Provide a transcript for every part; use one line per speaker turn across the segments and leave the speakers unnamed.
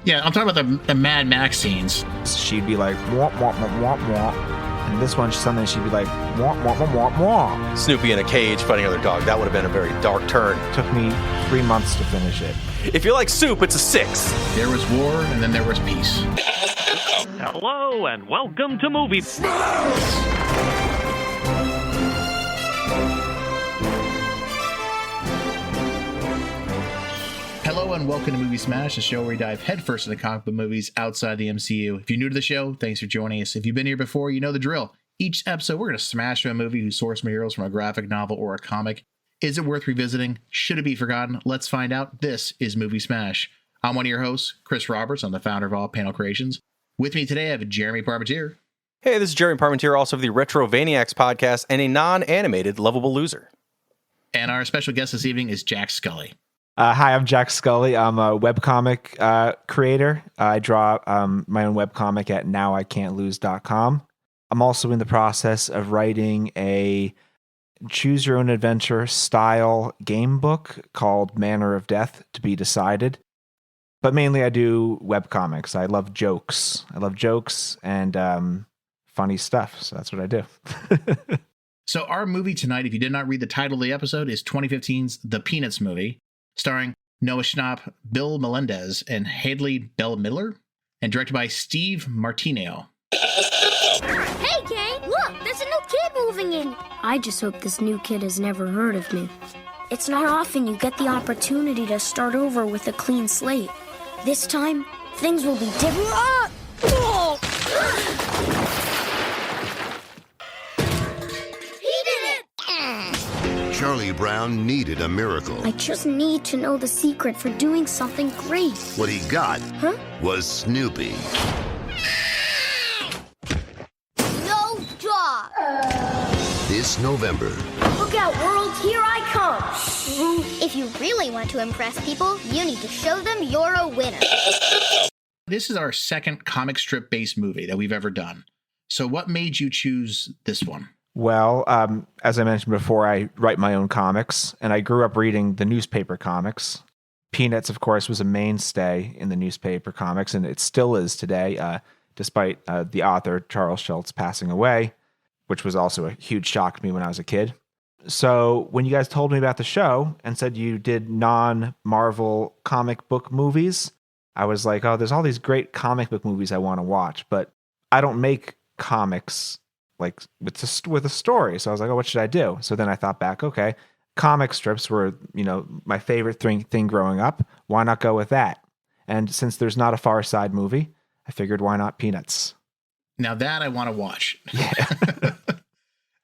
Yeah, I'm talking about the Mad Max scenes.
She'd be like, wah, wah, wah, wah, wah. And this one, something she'd be like, wah, wah, wah, wah, wah.
Snoopy in a cage fighting another dog. That would have been a very dark turn.
Took me 3 months to finish it.
If you like soup, it's a 6.
There was war, and then there was peace.
Hello, and welcome to Movie Smash!
Hello and welcome to Movie Smash, a show where we dive headfirst into comic book movies outside the MCU. If you're new to the show, thanks for joining us. If you've been here before, you know the drill. Each episode, we're going to smash through a movie whose source materials from a graphic novel or a comic. Is it worth revisiting? Should it be forgotten? Let's find out. This is Movie Smash. I'm one of your hosts, Chris Roberts. I'm the founder of All Panel Creations. With me today, I have Jeremy Parmentier.
Hey, this is Jeremy Parmentier, also of the Retrovaniacs podcast and a non-animated Lovable Loser.
And our special guest this evening is Jack Scully.
Hi, I'm Jack Scully. I'm a webcomic creator. I draw my own webcomic at nowican'tlose.com. I'm also in the process of writing a choose-your-own-adventure style game book called Manner of Death to be decided. But mainly I do webcomics. I love jokes. And funny stuff. So that's what I do.
So our movie tonight, if you did not read the title of the episode, is 2015's The Peanuts movie, starring Noah Schnapp, Bill Melendez, and Hadley Belle Miller, and directed by Steve Martino.
Hey, gang! Look, there's a new kid moving in. I just hope this new kid has never heard of me. It's not often you get the opportunity to start over with a clean slate. This time, things will be different.
Charlie Brown needed a miracle.
I just need to know the secret for doing something great.
What he got was Snoopy.
No job.
This November.
Look out, world, here I come.
If you really want to impress people, you need to show them you're a winner.
This is our second comic strip-based movie that we've ever done. So what made you choose this one?
Well, as I mentioned before, I write my own comics, and I grew up reading the newspaper comics. Peanuts, of course, was a mainstay in the newspaper comics, and it still is today, despite the author, Charles Schultz, passing away, which was also a huge shock to me when I was a kid. So when you guys told me about the show and said you did non-Marvel comic book movies, I was like, oh, there's all these great comic book movies I want to watch, but I don't make comics like with a story. So I was like, oh, what should I do? So then I thought back, okay, comic strips were, my favorite thing growing up. Why not go with that? And since there's not a Far Side movie, I figured why not Peanuts?
Now that I want to watch.
Yeah.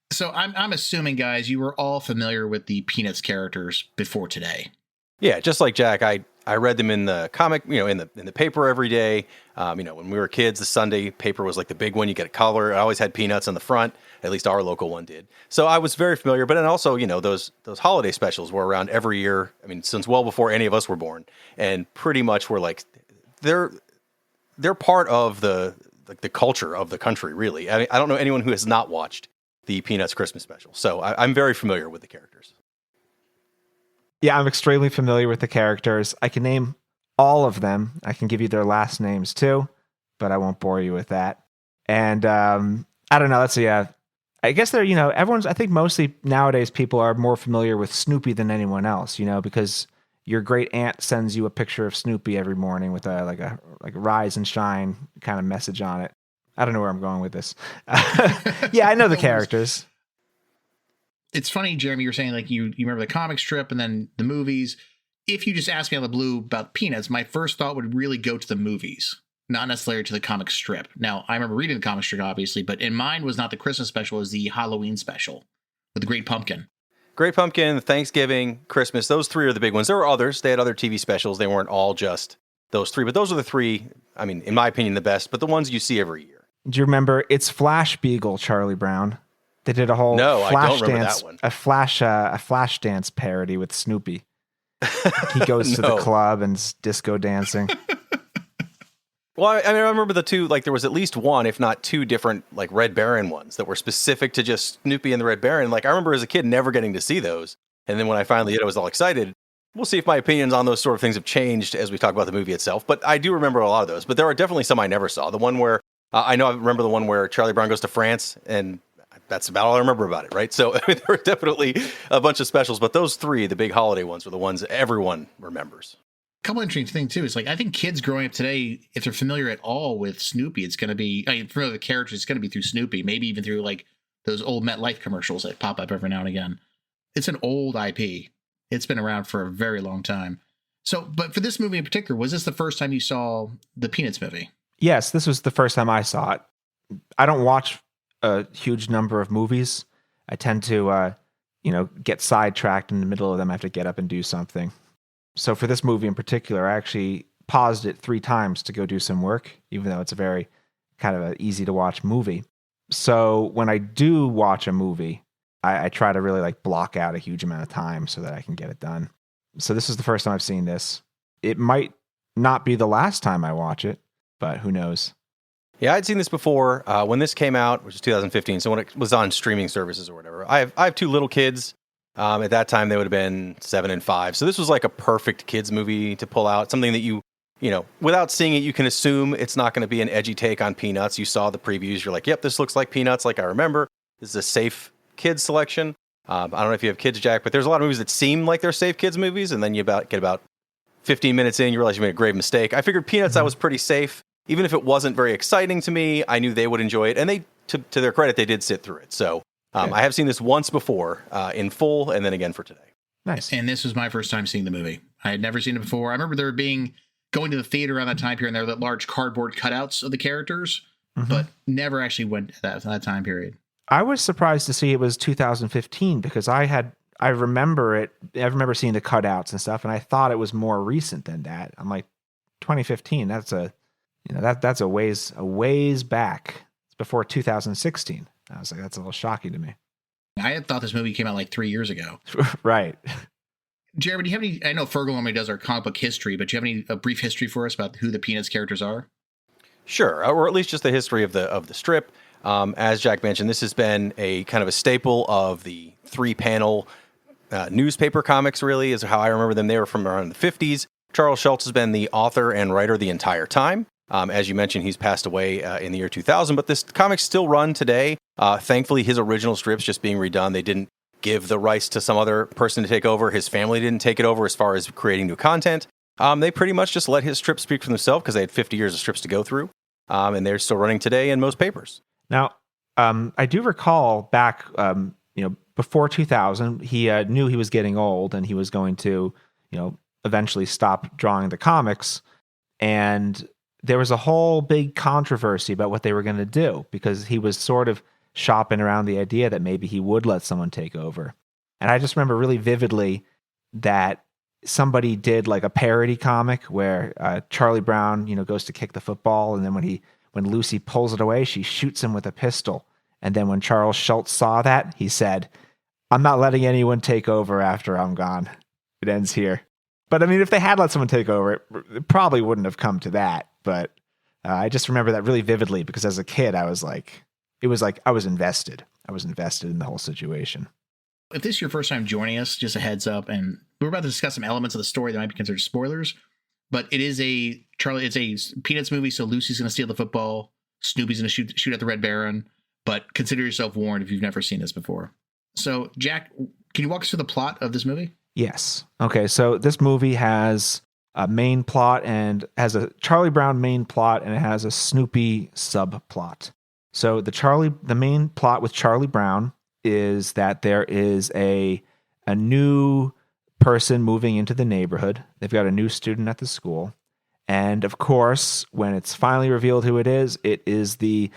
So I'm assuming, guys, you were all familiar with the Peanuts characters before today.
Yeah, just like Jack, I read them in the comic, in the paper every day. When we were kids, the Sunday paper was like the big one. You get a color. I always had Peanuts on the front. At least our local one did. So I was very familiar. But then also, those holiday specials were around every year. I mean, since well before any of us were born, and pretty much were like they're part of the culture of the country. Really, I mean, I don't know anyone who has not watched the Peanuts Christmas special. So I'm very familiar with the characters.
Yeah, I'm extremely familiar with the characters. I can name all of them. I can give you their last names too, but I won't bore you with that. And I don't know. Let's see. I guess they're, I think mostly nowadays people are more familiar with Snoopy than anyone else, because your great aunt sends you a picture of Snoopy every morning with a rise and shine kind of message on it. I don't know where I'm going with this. Yeah, I know the characters.
It's funny, Jeremy, you're saying like you remember the comic strip and then the movies. If you just ask me out of the blue about Peanuts, my first thought would really go to the movies, not necessarily to the comic strip. Now, I remember reading the comic strip, obviously, but in mine was not the Christmas special, it was the Halloween special with the Great Pumpkin.
Great Pumpkin, Thanksgiving, Christmas, those three are the big ones. There were others. They had other TV specials. They weren't all just those three, but those are the three, I mean, in my opinion, the best, but the ones you see every year.
Do you remember It's Flash Beagle, Charlie Brown? They did a whole
Flash dance,
a flash dance parody with Snoopy. He goes to the club and's disco dancing.
Well, I remember the two, like there was at least one, if not two different, like Red Baron ones that were specific to just Snoopy and the Red Baron. Like I remember as a kid never getting to see those. And then when I finally did, I was all excited. We'll see if my opinions on those sort of things have changed as we talk about the movie itself. But I do remember a lot of those. But there are definitely some I never saw. The one where I remember the one where Charlie Brown goes to France, and that's about all I remember about it, right? So there are definitely a bunch of specials, but those three, the big holiday ones, are the ones everyone remembers.
A couple interesting things too is like I think kids growing up today, if they're familiar at all with Snoopy, it's going to be familiar with the characters. It's going to be through Snoopy, maybe even through like those old MetLife commercials that pop up every now and again. It's an old IP. It's been around for a very long time. So, but for this movie in particular, was this the first time you saw the Peanuts movie?
Yes, this was the first time I saw it. I don't watch a huge number of movies. I tend to, get sidetracked in the middle of them. I have to get up and do something. So for this movie in particular, I actually paused it 3 times to go do some work, even though it's a very kind of an easy to watch movie. So when I do watch a movie, I try to really like block out a huge amount of time so that I can get it done. So this is the first time I've seen this. It might not be the last time I watch it, but who knows?
Yeah, I'd seen this before when this came out, which is 2015. So when it was on streaming services or whatever. I have 2 little kids. At that time, they would have been 7 and 5. So this was like a perfect kids movie to pull out. Something that you without seeing it, you can assume it's not going to be an edgy take on Peanuts. You saw the previews. You're like, yep, this looks like Peanuts like I remember. This is a safe kids selection. I don't know if you have kids, Jack, but there's a lot of movies that seem like they're safe kids movies. And then you get about 15 minutes in, you realize you made a grave mistake. I figured Peanuts, that was pretty safe. Even if it wasn't very exciting to me, I knew they would enjoy it. And they, to their credit, they did sit through it. So I have seen this once before in full and then again for today.
Nice.
And this was my first time seeing the movie. I had never seen it before. I remember going to the theater around that time period, and there were large cardboard cutouts of the characters, but never actually went to that time period.
I was surprised to see it was 2015 because I remember it. I remember seeing the cutouts and stuff, and I thought it was more recent than that. I'm like, 2015. That's a ways back. It's before 2016. I was like, that's a little shocking to me.
I had thought this movie came out like 3 years ago.
Right.
Jeremy, do you have any? I know Fergel normally does our comic book history, but do you have a brief history for us about who the Peanuts characters are?
Sure, or at least just the history of the strip. As Jack mentioned, this has been a kind of a staple of the 3-panel newspaper comics, really, is how I remember them. They were from around the 50s. Charles Schulz has been the author and writer the entire time. As you mentioned, he's passed away in the year 2000, but this comics still run today. Thankfully, his original strips just being redone. They didn't give the rights to some other person to take over. His family didn't take it over as far as creating new content. They pretty much just let his strips speak for themselves because they had 50 years of strips to go through. And they're still running today in most papers.
Now, I do recall back, before 2000, he knew he was getting old and he was going to, eventually stop drawing the comics. And there was a whole big controversy about what they were going to do because he was sort of shopping around the idea that maybe he would let someone take over. And I just remember really vividly that somebody did like a parody comic where Charlie Brown, goes to kick the football. And then when Lucy pulls it away, she shoots him with a pistol. And then when Charles Schulz saw that, he said, "I'm not letting anyone take over after I'm gone." It ends here. But I mean, if they had let someone take over, it probably wouldn't have come to that. But I just remember that really vividly because as a kid, I was like, I was invested. I was invested in the whole situation.
If this is your first time joining us, just a heads up, and we're about to discuss some elements of the story that might be considered spoilers, but it's a Peanuts movie, so Lucy's going to steal the football, Snoopy's going to shoot at the Red Baron, but consider yourself warned if you've never seen this before. So, Jack, can you walk us through the plot of this movie?
Yes. Okay, so this movie has a main plot and has a Charlie Brown main plot, and it has a Snoopy subplot. So the main plot with Charlie Brown is that there is a new person moving into the neighborhood. They've got a new student at the school. And of course, when it's finally revealed who it is the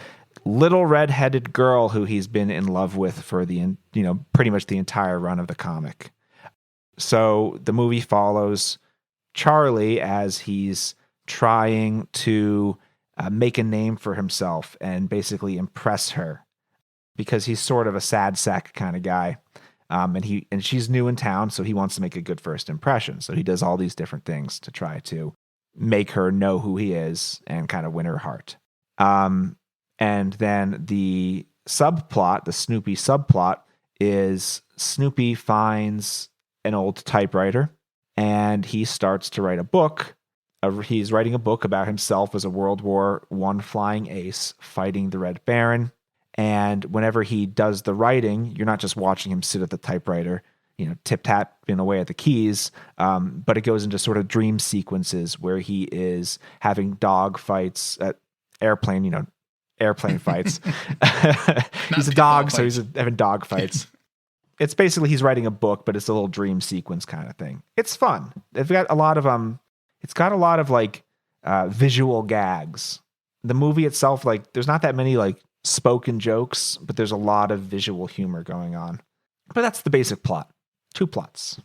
little red-headed girl who he's been in love with for the, pretty much the entire run of the comic. So the movie follows Charlie as he's trying to make a name for himself and basically impress her because he's sort of a sad sack kind of guy. And she's new in town, so he wants to make a good first impression. So he does all these different things to try to make her know who he is and kind of win her heart. And then the subplot, the Snoopy subplot, is Snoopy finds an old typewriter and he starts to write a book. He's writing a book about himself as a World War I flying ace fighting the Red Baron. And whenever he does the writing, you're not just watching him sit at the typewriter, tip-tapping away at the keys, but it goes into sort of dream sequences where he is having dog fights at airplane fights. He's a dog, so he's having dog fights. It's basically he's writing a book, but it's a little dream sequence kind of thing. It's fun. It's got a lot of like visual gags. The movie itself, like, there's not that many like spoken jokes, but there's a lot of visual humor going on. But that's the basic plot. 2 plots.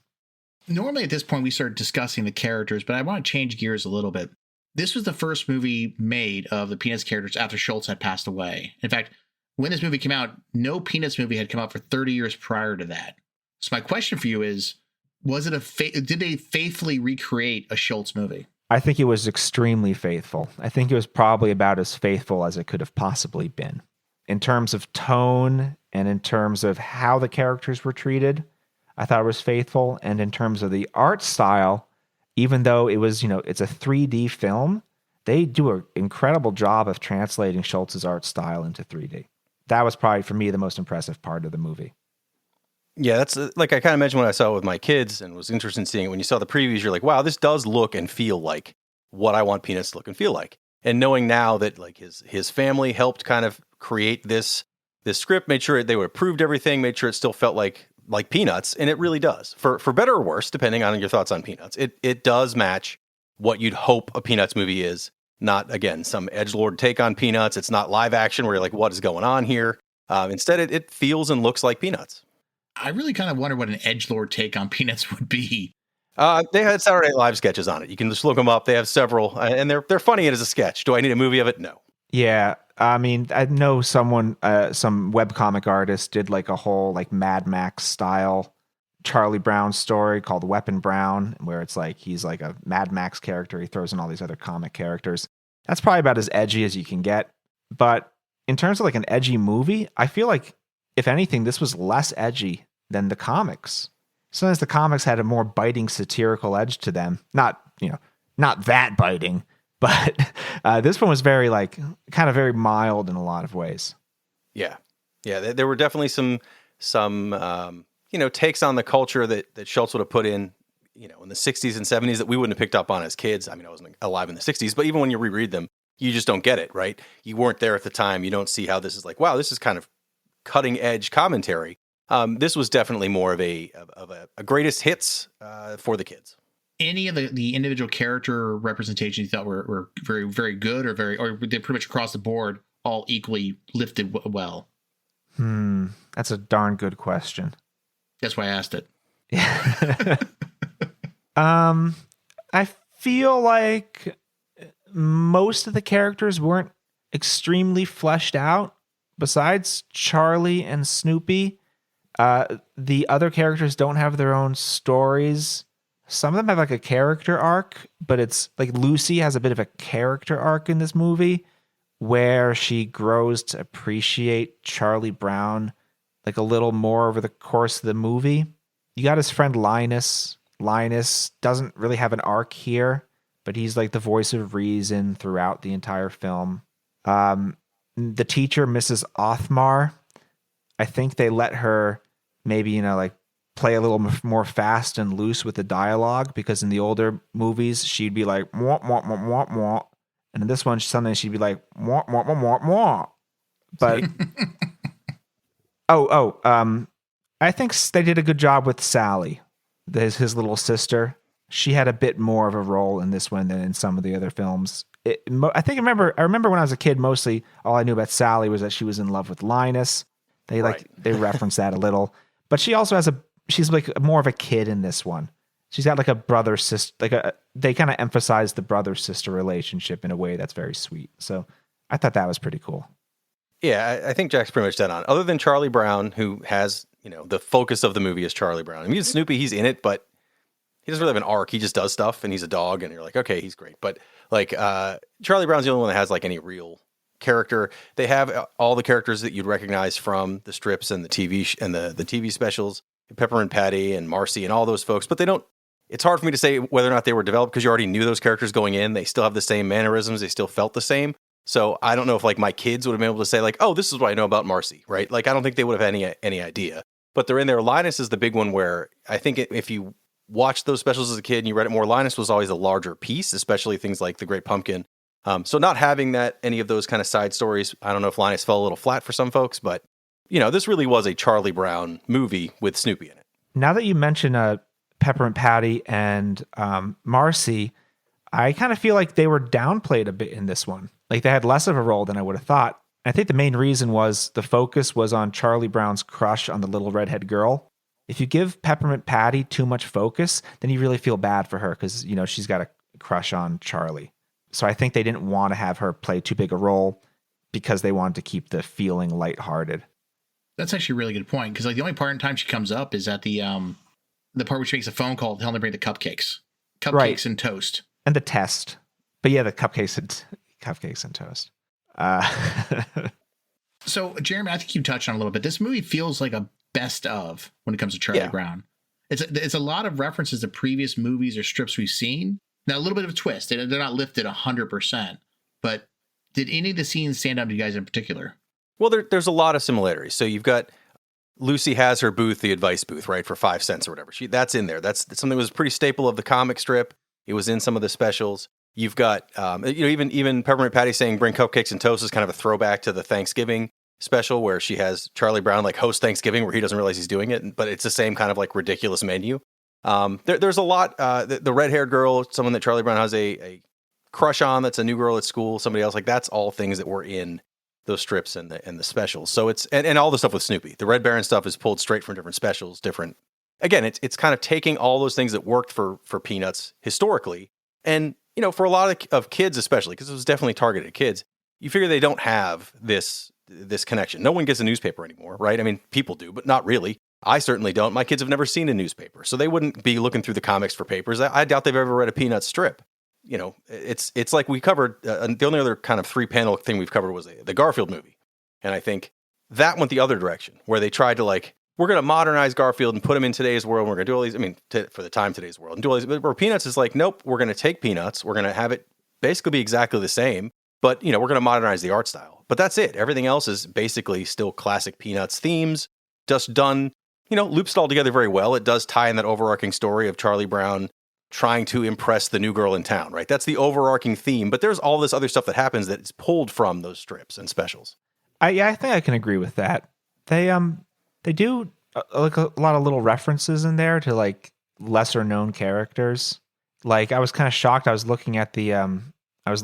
Normally at this point we start discussing the characters, but I want to change gears a little bit. This was the first movie made of the Peanuts characters after Schultz had passed away. In fact, when this movie came out, no Peanuts movie had come out for 30 years prior to that. So my question for you is, did they faithfully recreate a Schultz movie?
I think it was extremely faithful. I think it was probably about as faithful as it could have possibly been. In terms of tone and in terms of how the characters were treated, I thought it was faithful. And in terms of the art style, even though it was, it's a 3D film, they do an incredible job of translating Schultz's art style into 3D. That was probably, for me, the most impressive part of the movie.
Yeah, that's like I kind of mentioned when I saw it with my kids and was interested in seeing it. When you saw the previews, you're like, wow, this does look and feel like what I want Peanuts to look and feel like. And knowing now that like his family helped kind of create this script, made sure they approved everything, made sure it still felt like Peanuts, and it really does. For better or worse, depending on your thoughts on Peanuts, it does match what you'd hope a Peanuts movie is. Not, again, some edgelord take on Peanuts. It's not live action where you're like, what is going on here? Instead, it feels and looks like Peanuts.
I really kind of wonder what an edgelord take on Peanuts would be.
They had Saturday Night Live sketches on it. You can just look them up. They have several, and they're funny as a sketch. Do I need a movie of it? No.
Yeah, I mean, I know someone, some webcomic artist did like a whole like Mad Max style Charlie Brown story called Weapon Brown, where it's like he's like a Mad Max character. He throws in all these other comic characters. That's probably about as edgy as you can get. But in terms of like an edgy movie, I feel like, if anything, this was less edgy than the comics. Sometimes the comics had a more biting satirical edge to them. Not that biting, but this one was very very mild in a lot of ways.
Yeah. There were definitely some takes on the culture that Schultz would have put in the 60s and 70s that we wouldn't have picked up on as kids. I mean, I wasn't alive in the 60s, but even when you reread them, you just don't get it, right? You weren't there at the time. You don't see how this is like, wow, this is kind of cutting edge commentary. This was definitely more of a greatest hits for the kids.
Any of the individual character representations you thought were very, very good, or they pretty much across the board all equally lifted well?
That's a darn good question.
That's why I asked it.
I feel like most of the characters weren't extremely fleshed out. Besides Charlie and Snoopy, the other characters don't have their own stories. Some of them have like a character arc, but it's like Lucy has a bit of a character arc in this movie where she grows to appreciate Charlie Brown like a little more over the course of the movie. You got his friend Linus. Linus doesn't really have an arc here, but he's like the voice of reason throughout the entire film. The teacher, Mrs. Othmar, I think they let her maybe, play a little more fast and loose with the dialogue, because in the older movies, she'd be like, mwah, mwah, mwah, mwah, mwah. And in this one, sometimes she'd be like, mwah, mwah, mwah, mwah, mwah. But, I think they did a good job with Sally, his little sister. She had a bit more of a role in this one than in some of the other films. I remember when I was a kid, mostly all I knew about Sally was that she was in love with Linus. They reference that a little, but she also she's like more of a kid in this one. She's got like a brother sister, they kind of emphasize the brother sister relationship in a way that's very sweet. So I thought that was pretty cool.
Yeah, I think Jack's pretty much dead on. Other than Charlie Brown, who has, the focus of the movie is Charlie Brown. I mean, Snoopy, he's in it, but he doesn't really have an arc. He just does stuff, and he's a dog, and you're like, okay, he's great. But Charlie Brown's the only one that has like any real character. They have all the characters that you'd recognize from the strips and the TV and the TV specials, Pepper and Patty and Marcy and all those folks, but they don't it's hard for me to say whether or not they were developed because you already knew those characters going in. They still have the same mannerisms. They still felt the same. So I don't know if like my kids would have been able to say like, oh, this is what I know about Marcy, right? Like, I don't think they would have any idea. But they're in there. Linus is the big one where I think if you watched those specials as a kid and you read it more, Linus was always a larger piece, especially things like The Great Pumpkin. So not having any of those kind of side stories, I don't know if Linus fell a little flat for some folks, but this really was a Charlie Brown movie with Snoopy in it.
Now that you mention Peppermint Patty and Marcy, I kind of feel like they were downplayed a bit in this one. Like they had less of a role than I would have thought. I think the main reason was the focus was on Charlie Brown's crush on the little redhead girl. If you give Peppermint Patty too much focus, then you really feel bad for her because, she's got a crush on Charlie. So I think they didn't want to have her play too big a role because they wanted to keep the feeling lighthearted.
That's actually a really good point because like the only part in time she comes up is at the part where she makes a phone call to tell them to bring the cupcakes
Right.
and toast.
And the test. But yeah, the cupcakes and toast.
So, Jeremy, I think you touched on a little bit. This movie feels like a best of when it comes to Charlie Brown. It's a lot of references to previous movies or strips we've seen. Now, a little bit of a twist. They're not lifted 100%. But did any of the scenes stand out to you guys in particular?
Well, there's a lot of similarities. So you've got Lucy has her booth, the advice booth, right, for 5 cents or whatever. That's in there. That's something that was pretty staple of the comic strip. It was in some of the specials. You've got, even Peppermint Patty saying bring cupcakes and toast is kind of a throwback to the Thanksgiving special where she has Charlie Brown like host Thanksgiving where he doesn't realize he's doing it, but it's the same kind of like ridiculous menu. There's a lot. The red-haired girl, someone that Charlie Brown has a crush on, that's a new girl at school, somebody else, like that's all things that were in those strips and the specials. So it's and all the stuff with Snoopy. The Red Baron stuff is pulled straight from different specials, different. Again, it's kind of taking all those things that worked for Peanuts historically, and for a lot of kids, especially because it was definitely targeted at kids. You figure they don't have this connection. No one gets a newspaper anymore, right? I mean, people do, but not really. I certainly don't. My kids have never seen a newspaper, so they wouldn't be looking through the comics for papers. I doubt they've ever read a Peanuts strip. It's like we covered, the only other kind of 3-panel thing we've covered was the Garfield movie. And I think that went the other direction, where they tried to we're going to modernize Garfield and put him in today's world. And we're going to do all these, for the time, today's world. And do all these, but where Peanuts is like, nope, we're going to take Peanuts. We're going to have it basically be exactly the same, but, we're going to modernize the art style. But that's it. Everything else is basically still classic Peanuts themes, just done, looped it all together very well. It does tie in that overarching story of Charlie Brown trying to impress the new girl in town, right? That's the overarching theme, but there's all this other stuff that happens that's pulled from those strips and specials.
I think I can agree with that. They do like a lot of little references in there to lesser known characters. Like I was kind of shocked. I was looking at when I was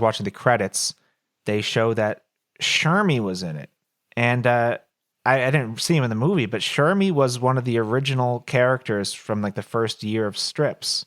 watching the credits, they show that Shermie was in it. And I didn't see him in the movie, but Shermie was one of the original characters from the first year of strips.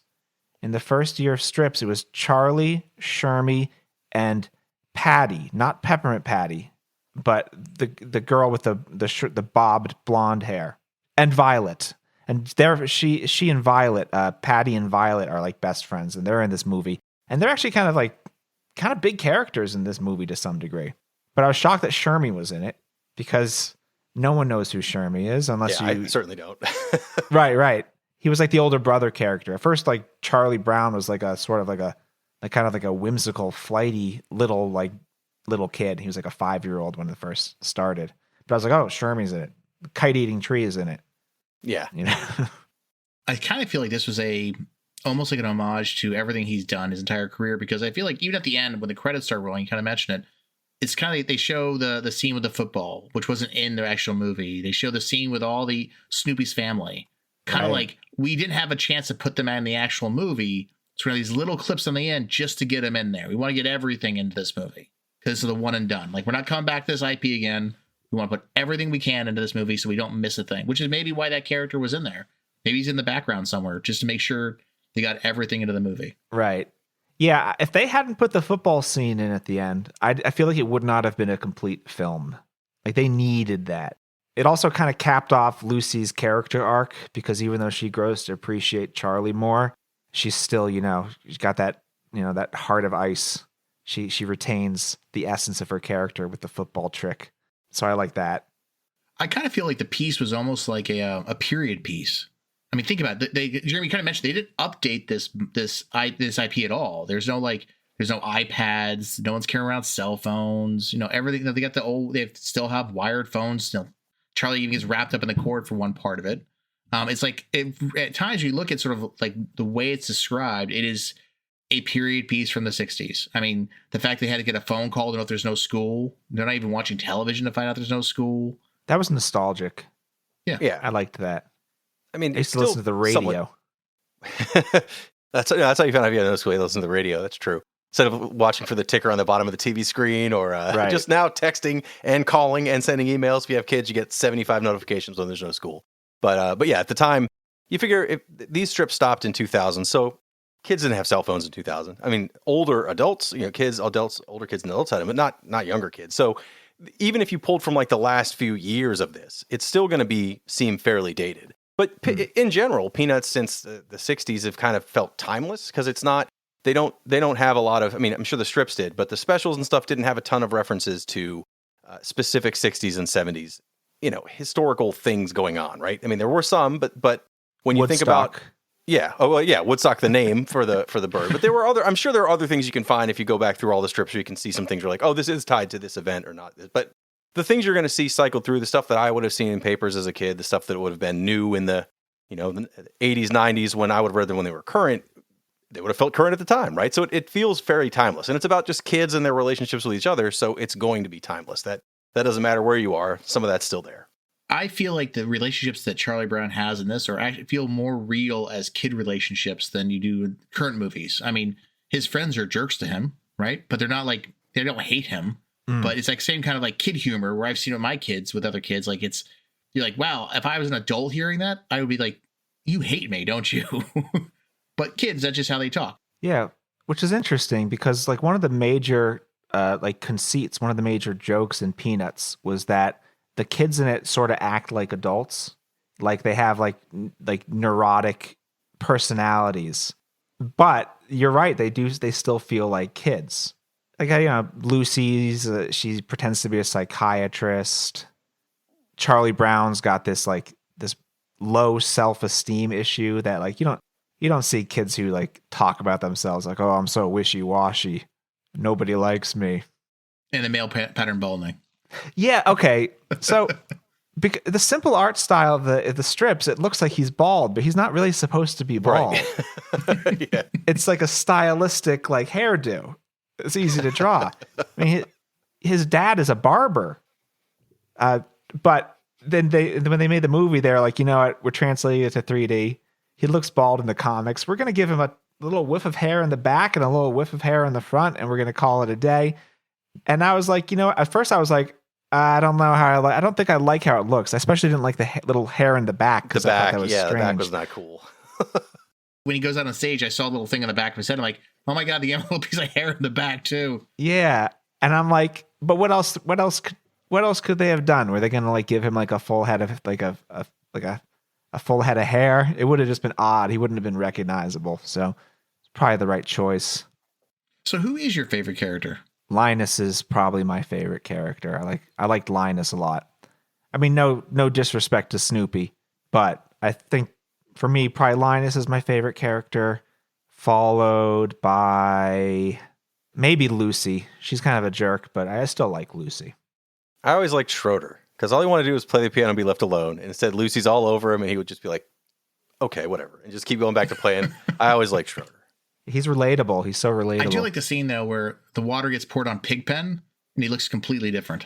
In the first year of strips, it was Charlie, Shermie, and Patty, not Peppermint Patty, but the girl with the bobbed blonde hair, and Violet. And she and Violet, Patty and Violet are best friends, and they're in this movie. And they're actually kind of big characters in this movie to some degree. But I was shocked that Shermie was in it because no one knows who Shermie is unless
I certainly don't.
Right. He was the older brother character. At first, Charlie Brown was a sort of a whimsical, flighty little kid. He was a 5-year-old when it first started. But I was oh, Shermie's in it. The kite-eating tree is in it.
Yeah.
I kind of feel like this was almost like an homage to everything he's done his entire career, because I feel like even at the end when the credits start rolling, you kind of mention it. It's kind of they show the scene with the football, which wasn't in the actual movie. They show the scene with all the Snoopy's family. Kind of like we didn't have a chance to put them in the actual movie. So we have these little clips on the end just to get them in there. We want to get everything into this movie because it's the one and done. We're not coming back to this IP again. We want to put everything we can into this movie so we don't miss a thing, which is maybe why that character was in there. Maybe he's in the background somewhere just to make sure they got everything into the movie.
Right. Yeah, if they hadn't put the football scene in at the end, I feel like it would not have been a complete film. They needed that. It also kind of capped off Lucy's character arc because even though she grows to appreciate Charlie more, she's still, she's got that, that heart of ice. She retains the essence of her character with the football trick. So I like that.
I kind of feel like the piece was almost like a period piece. I mean, think about it. Jeremy kind of mentioned they didn't update this IP at all. There's no iPads. No one's carrying around cell phones. Everything. They got they still have wired phones. Charlie even gets wrapped up in the cord for one part of it. It's like at times you look at sort of like the way it's described, it is a period piece from the 60s. I mean, the fact they had to get a phone call to know if there's no school. They're not even watching television to find out there's no school.
That was nostalgic.
Yeah.
I liked that.
I mean,
I used to listen to the radio.
That's how you found out you had no school. You listen to the radio. That's true. Instead of watching for the ticker on the bottom of the TV screen or just now texting and calling and sending emails. If you have kids, you get 75 notifications when there's no school. But yeah, at the time, you figure if these strips stopped in 2000, so kids didn't have cell phones in 2000. I mean, older adults, older kids and adults had them, but not younger kids. So even if you pulled from like the last few years of this, it's still going to seem fairly dated. But in general, Peanuts since the 60s have kind of felt timeless because it's not. They don't have a lot of. I mean, I'm sure the strips did, but the specials and stuff didn't have a ton of references to specific 60s and 70s, historical things going on, right? I mean, there were some, but when you think about, Woodstock, the name for the bird, but there were other. I'm sure there are other things you can find if you go back through all the strips where you can see some things. You're like, oh, this is tied to this event or not, but. The things you're going to see cycled through, the stuff that I would have seen in papers as a kid, the stuff that would have been new in the, the 80s, 90s, when I would have read them when they were current, they would have felt current at the time, right? So it feels very timeless. And it's about just kids and their relationships with each other, so it's going to be timeless. That doesn't matter where you are. Some of that's still there.
I feel like the relationships that Charlie Brown has in this feel more real as kid relationships than you do in current movies. I mean, his friends are jerks to him, right? But they're not like, they don't hate him. But it's like same kind of like kid humor where I've seen it with my kids, with other kids. Like you're like, wow, if I was an adult hearing that, I would be like, you hate me, don't you? But kids, that's just how they talk.
Yeah, which is interesting because like one of the major conceits, one of the major jokes in Peanuts was that the kids in it sort of act like adults, like they have like neurotic personalities. But you're right, they still feel like kids. Like, Lucy's, she pretends to be a psychiatrist. Charlie Brown's got this low self-esteem issue that like, you don't see kids who like talk about themselves like, oh, I'm so wishy-washy. Nobody likes me.
And the male pattern balding.
Yeah. Okay. So the simple art style of the strips, it looks like he's bald, but he's not really supposed to be bald.
Right. Yeah.
It's like a stylistic like hairdo. It's easy to draw. I mean, his dad is a barber. But then when they made the movie, they're like, you know what? We're translating it to 3D. He looks bald in the comics. We're going to give him a little whiff of hair in the back and a little whiff of hair in the front, and we're going to call it a day. And I was like, at first I was like, I don't know how I don't think I like how it looks. I especially didn't like the little hair in the back because I thought that was strange.
The back was not cool.
When he goes out on stage, I saw a little thing on the back of his head. I'm like, oh my God, they have a little piece of hair in the back too.
Yeah. And I'm like, but what else could they have done? Were they going to like give him like a full head of like a full head of hair? It would have just been odd. He wouldn't have been recognizable. So it's probably the right choice.
So who is your favorite character?
Linus is probably my favorite character. I liked Linus a lot. I mean, no disrespect to Snoopy, but I think for me, probably Linus is my favorite character, followed by maybe Lucy. She's kind of a jerk, but I still like Lucy.
I always liked Schroeder because all he wanted to do was play the piano and be left alone. And instead, Lucy's all over him, and he would just be like, okay, whatever, and just keep going back to playing. I always liked Schroeder.
He's relatable. He's so relatable.
I do like the scene, though, where the water gets poured on Pigpen, and he looks completely different.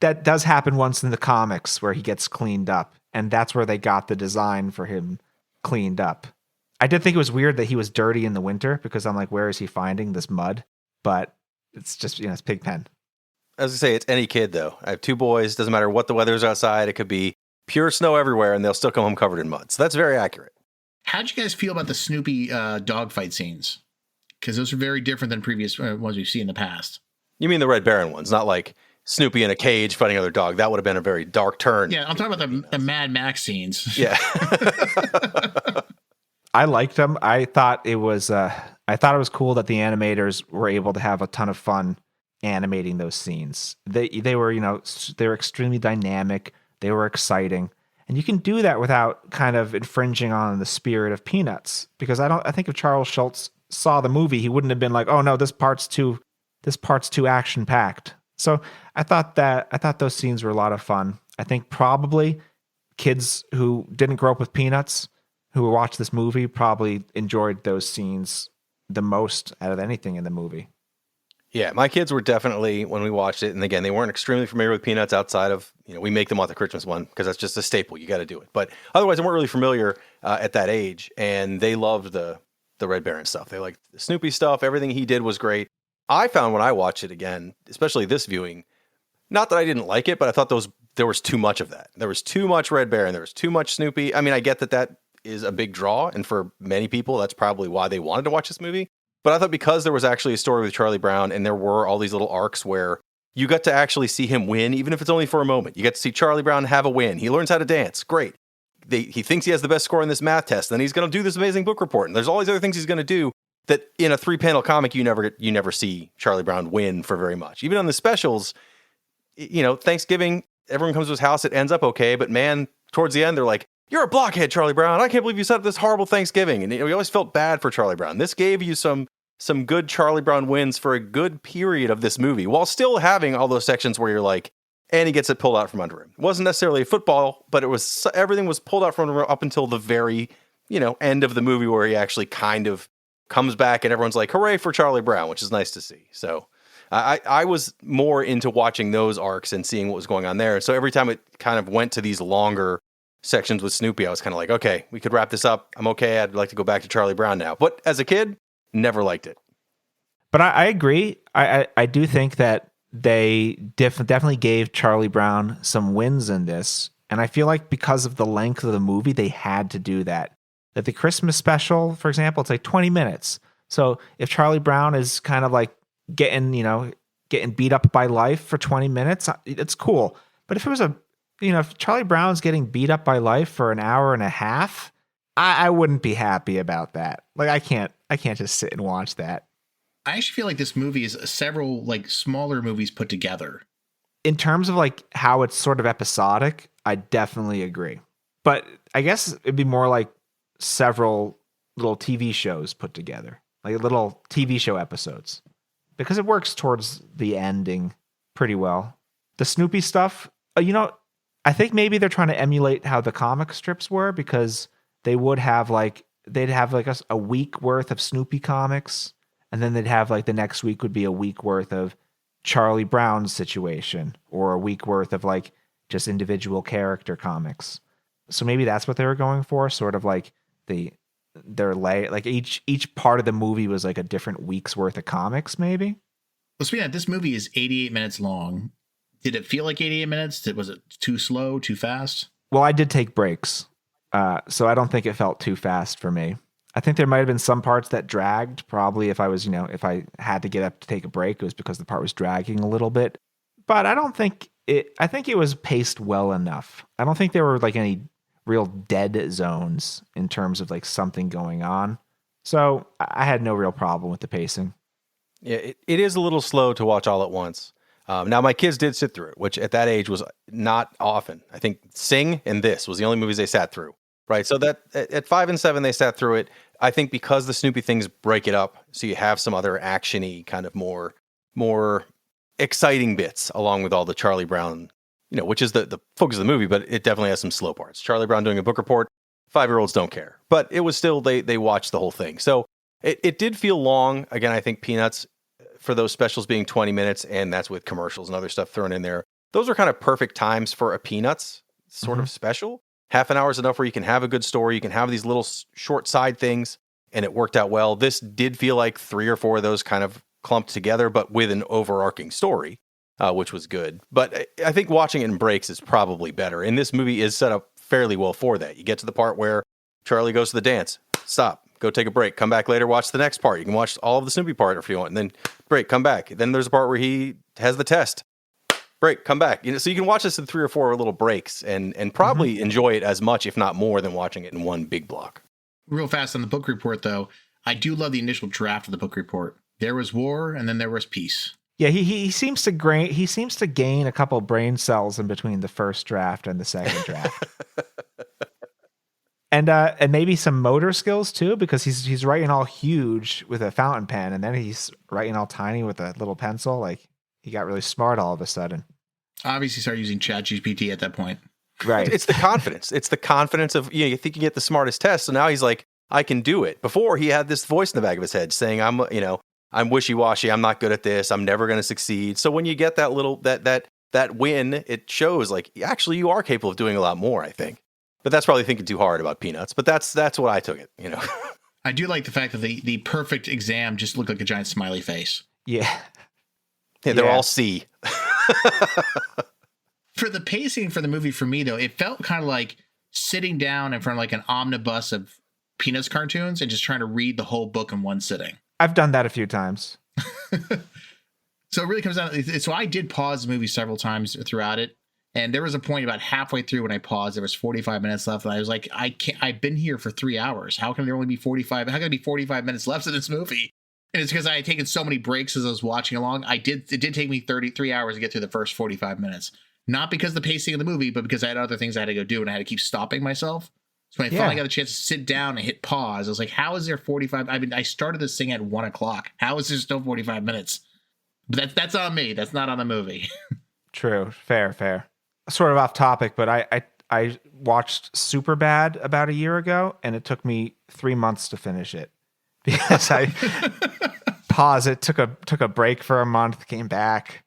That does happen once in the comics where he gets cleaned up, and that's where they got the design for him cleaned up. I did think it was weird that he was dirty in the winter because I'm like, where is he finding this mud? But it's just, it's Pigpen.
As I say, it's any kid, though. I have two boys. Doesn't matter what the weather's outside. It could be pure snow everywhere, and they'll still come home covered in mud. So that's very accurate.
How'd you guys feel about the Snoopy dogfight scenes? Because those are very different than previous ones we've seen in the past.
You mean the Red Baron ones, not like Snoopy in a cage fighting other dog. That would have been a very dark turn.
Yeah, I'm talking about the Mad Max scenes.
Yeah.
I liked them. I thought it was cool that the animators were able to have a ton of fun animating those scenes. They were, they were extremely dynamic. They were exciting. And you can do that without kind of infringing on the spirit of Peanuts. Because I think if Charles Schultz saw the movie, he wouldn't have been like, oh no, this part's too action packed. So I thought those scenes were a lot of fun. I think probably kids who didn't grow up with Peanuts, who watched this movie, probably enjoyed those scenes the most out of anything in the movie.
Yeah, my kids were definitely, when we watched it, and again, they weren't extremely familiar with Peanuts outside of, we make them want the Christmas one because that's just a staple. You got to do it. But otherwise, they weren't really familiar at that age, and they loved the Red Baron stuff. They liked the Snoopy stuff. Everything he did was great. I found when I watched it again, especially this viewing, not that I didn't like it, but I thought there was too much of that. There was too much Red Baron. There was too much Snoopy. I mean, I get that is a big draw, and for many people, that's probably why they wanted to watch this movie. But I thought because there was actually a story with Charlie Brown, and there were all these little arcs where you got to actually see him win, even if it's only for a moment. You get to see Charlie Brown have a win. He learns how to dance. Great. He thinks he has the best score in this math test. Then he's going to do this amazing book report. And there's all these other things he's going to do that in a 3-panel comic, you never see Charlie Brown win for very much. Even on the specials, Thanksgiving, everyone comes to his house. It ends up okay. But man, towards the end, they're like, you're a blockhead, Charlie Brown. I can't believe you set up this horrible Thanksgiving. And we always felt bad for Charlie Brown. This gave you some good Charlie Brown wins for a good period of this movie, while still having all those sections where you're like, and he gets it pulled out from under him. It wasn't necessarily football, but everything was pulled out from under him up until the very, end of the movie where he actually kind of comes back and everyone's like, hooray for Charlie Brown, which is nice to see. So I was more into watching those arcs and seeing what was going on there. So every time it kind of went to these longer sections with Snoopy, I was kind of like, okay, we could wrap this up. I'm okay. I'd like to go back to Charlie Brown now. But as a kid, never liked it.
But I agree. I do think that they definitely gave Charlie Brown some wins in this. And I feel like because of the length of the movie, they had to do that. That the Christmas special, for example, it's like 20 minutes. So if Charlie Brown is kind of like getting beat up by life for 20 minutes, it's cool. But if it was if Charlie Brown's getting beat up by life for an hour and a half, I wouldn't be happy about that. Like I can't just sit and watch that.
I actually feel like this movie is several like smaller movies put together.
In terms of like how it's sort of episodic, I definitely agree. But I guess it'd be more like several little TV shows put together, like little TV show episodes, because it works towards the ending pretty well. The Snoopy stuff, I think maybe they're trying to emulate how the comic strips were, because they'd have a week worth of Snoopy comics, and then they'd have like the next week would be a week worth of Charlie Brown's situation, or a week worth of like just individual character comics. So maybe that's what they were going for, sort of like like each part of the movie was like a different week's worth of comics, maybe.
Well, speaking of that, this movie is 88 minutes long. Did it feel like 88 minutes? Was it too slow, too fast?
Well, I did take breaks, so I don't think it felt too fast for me. I think there might have been some parts that dragged. Probably if I had to get up to take a break, it was because the part was dragging a little bit. But I don't think I think it was paced well enough. I don't think there were like any real dead zones in terms of like something going on. So I had no real problem with the pacing.
Yeah, it is a little slow to watch all at once. Now, my kids did sit through it, which at that age was not often. I think Sing and this was the only movies they sat through, right? So that at 5 and 7, they sat through it. I think because the Snoopy things break it up, so you have some other action-y, kind of more exciting bits, along with all the Charlie Brown, which is the focus of the movie, but it definitely has some slow parts. Charlie Brown doing a book report, 5-year-olds don't care. But it was still, they watched the whole thing. So it did feel long. Again, I think Peanuts, for those specials being 20 minutes, and that's with commercials and other stuff thrown in there, those are kind of perfect times for a Peanuts sort of special. Half an hour is enough where you can have a good story, you can have these little short side things, and it worked out well. This did feel like 3 or 4 of those kind of clumped together, but with an overarching story, which was good. But I think watching it in breaks is probably better, and this movie is set up fairly well for that. You get to the part where Charlie goes to the dance, stop, go take a break, come back later, watch the next part. You can watch all of the Snoopy part if you want, and then break, come back. Then there's a part where he has the test. Break, come back. So you can watch this in 3 or 4 little breaks and probably enjoy it as much, if not more, than watching it in one big block.
Real fast on the book report, though, I do love the initial draft of the book report. There was war, and then there was peace.
Yeah, he seems to gain a couple brain cells in between the first draft and the second draft. And maybe some motor skills too, because he's writing all huge with a fountain pen, and then he's writing all tiny with a little pencil. Like, he got really smart all of a sudden.
Obviously, started using ChatGPT at that point.
Right.
It's the confidence. It's the confidence of, you think you get the smartest test. So now he's like, I can do it. Before, he had this voice in the back of his head saying, I'm wishy-washy. I'm not good at this. I'm never going to succeed. So when you get that little, that win, it shows like, actually, you are capable of doing a lot more, I think. But that's probably thinking too hard about Peanuts. But that's what I took it,
I do like the fact that the perfect exam just looked like a giant smiley face.
Yeah.
Yeah, they're all C.
For the pacing for the movie, for me, though, it felt kind of like sitting down in front of like an omnibus of Peanuts cartoons and just trying to read the whole book in one sitting.
I've done that a few times.
So it really comes down. So I did pause the movie several times throughout it. And there was a point about halfway through when I paused, there was 45 minutes left. And I was like, I've been here for 3 hours. How can there only be 45? How can there be 45 minutes left in this movie? And it's because I had taken so many breaks as I was watching along. It did take me 33 hours to get through the first 45 minutes. Not because of the pacing of the movie, but because I had other things I had to go do and I had to keep stopping myself. So when I finally got a chance to sit down and hit pause, I was like, how is there 45? I mean, I started this thing at 1 o'clock. How is there still 45 minutes? But that's on me. That's not on the movie.
True. Fair. Sort of off topic, but I watched Superbad about a year ago, and it took me 3 months to finish it because I paused it, took a break for a month, came back.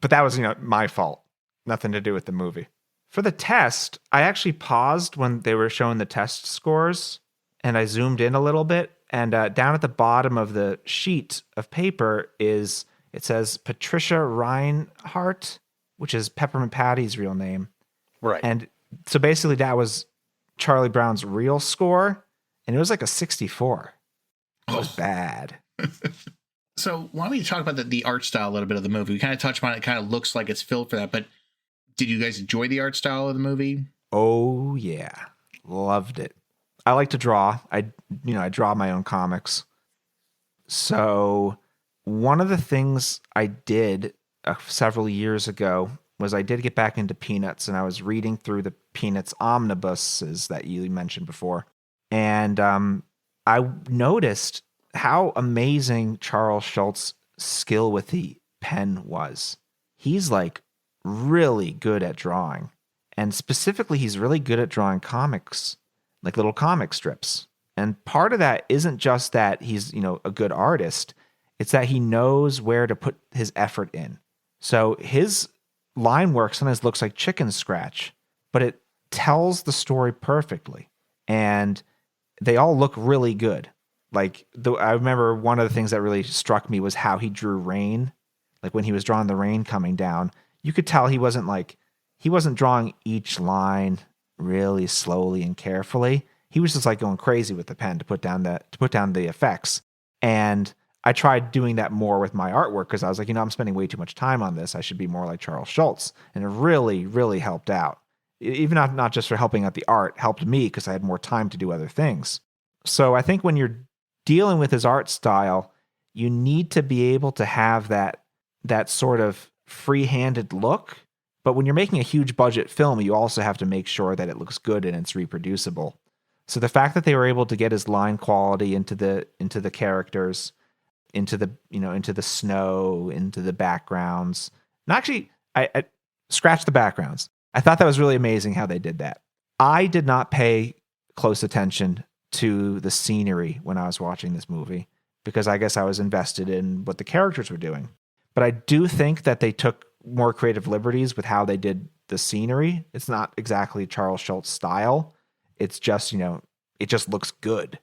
But that was, my fault. Nothing to do with the movie. For the test, I actually paused when they were showing the test scores, and I zoomed in a little bit. And down at the bottom of the sheet of paper it says Patricia Reinhardt, which is Peppermint Patty's real name.
Right.
And so basically that was Charlie Brown's real score, and it was like a 64. It was bad.
So why don't we talk about the art style a little bit of the movie? We kind of touched on it. It kind of looks like it's filled for that, but did you guys enjoy the art style of the movie?
Oh, yeah. Loved it. I like to draw. I draw my own comics. So one of the things I did several years ago was I did get back into Peanuts, and I was reading through the Peanuts omnibuses that you mentioned before. And I noticed how amazing Charles Schultz's skill with the pen was. He's like really good at drawing. And specifically, he's really good at drawing comics, like little comic strips. And part of that isn't just that he's, a good artist. It's that he knows where to put his effort in. So his line work sometimes looks like chicken scratch, but it tells the story perfectly. And they all look really good. Like, I remember one of the things that really struck me was how he drew rain. Like when he was drawing the rain coming down, you could tell he wasn't drawing each line really slowly and carefully. He was just like going crazy with the pen to put down the effects. And I tried doing that more with my artwork because I was like, I'm spending way too much time on this. I should be more like Charles Schultz. And it really, really helped out. Even not just for helping out the art, helped me because I had more time to do other things. So I think when you're dealing with his art style, you need to be able to have that sort of free-handed look. But when you're making a huge budget film, you also have to make sure that it looks good and it's reproducible. So the fact that they were able to get his line quality into the characters, into the snow, into the backgrounds. And actually, I scratched the backgrounds. I thought that was really amazing how they did that. I did not pay close attention to the scenery when I was watching this movie because I guess I was invested in what the characters were doing. But I do think that they took more creative liberties with how they did the scenery. It's not exactly Charles Schultz style. It's just, it just looks good.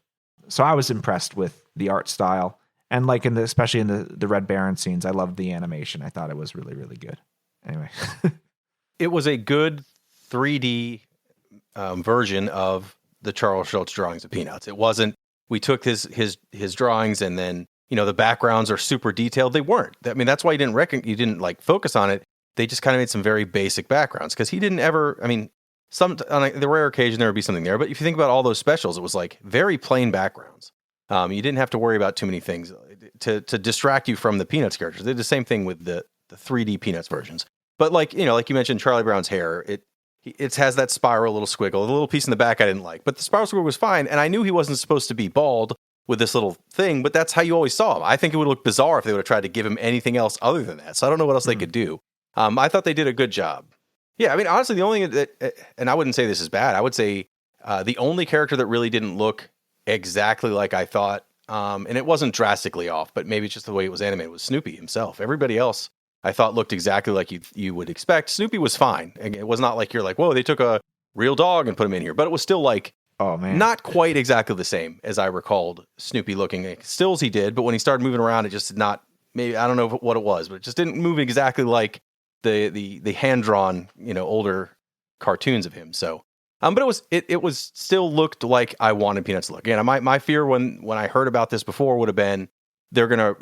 So I was impressed with the art style. And like especially in the Red Baron scenes, I loved the animation. I thought it was really, really good. Anyway.
It was a good 3D version of the Charles Schultz drawings of Peanuts. It wasn't, we took his drawings and then, the backgrounds are super detailed. They weren't. I mean, that's why you didn't like focus on it. They just kind of made some very basic backgrounds because he didn't ever, on the rare occasion there would be something there. But if you think about all those specials, it was like very plain backgrounds. You didn't have to worry about too many things to distract you from the Peanuts characters. They did the same thing with the 3D Peanuts versions. But like you mentioned, Charlie Brown's hair, It has that spiral little squiggle. The little piece in the back I didn't like, but the spiral squiggle was fine. And I knew he wasn't supposed to be bald with this little thing, but that's how you always saw him. I think it would look bizarre if they would have tried to give him anything else other than that. So I don't know what else they could do. I thought they did a good job. Yeah, I mean, honestly, the only thing that, and I wouldn't say this is bad, I would say the only character that really didn't look exactly like I thought, and it wasn't drastically off, but maybe it's just the way it was animated, was Snoopy himself. Everybody else I thought looked exactly like you would expect. Snoopy was fine. It was not like you're like, whoa, they took a real dog and put him in here, but it was still like,
oh man,
not quite exactly the same as I recalled Snoopy looking. Stills he did, but when he started moving around, it just did not. Maybe I don't know what it was, but it just didn't move exactly like the hand drawn older cartoons of him. So, but it was still looked like I wanted Peanuts to look. Again, my fear when I heard about this before would have been they're gonna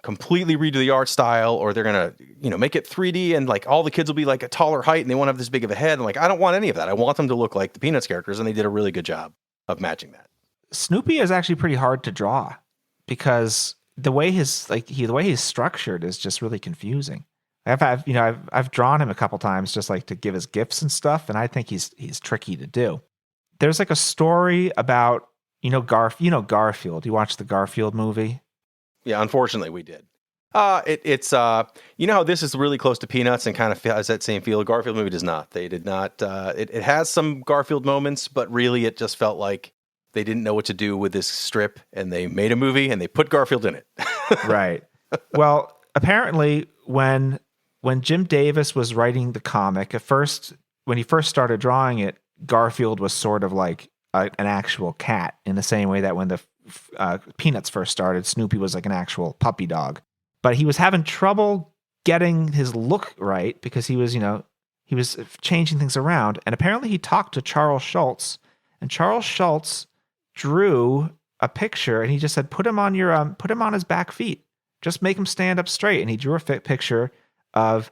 completely redo the art style, or they're gonna make it 3D and like all the kids will be like a taller height and they won't have this big of a head. And like I don't want any of that. I want them to look like the Peanuts characters, and they did a really good job of matching that.
Snoopy is actually pretty hard to draw because the way he's structured is just really confusing. I've drawn him a couple times just like to give his gifts and stuff, and I think he's tricky to do. There's like a story about Garfield. You watch the Garfield movie?
Yeah, unfortunately we did. It's how this is really close to Peanuts and kind of has that same feel. Garfield movie does not. They did not. It has some Garfield moments, but really it just felt like they didn't know what to do with this strip, and they made a movie and they put Garfield in it.
Right. Well, apparently when Jim Davis was writing the comic, when he first started drawing it, Garfield was sort of like an actual cat, in the same way that when the Peanuts first started, Snoopy was like an actual puppy dog. But he was having trouble getting his look right because he was changing things around. And apparently he talked to Charles Schulz, and Charles Schulz drew a picture, and he just said, put him on his back feet. Just make him stand up straight. And he drew a picture of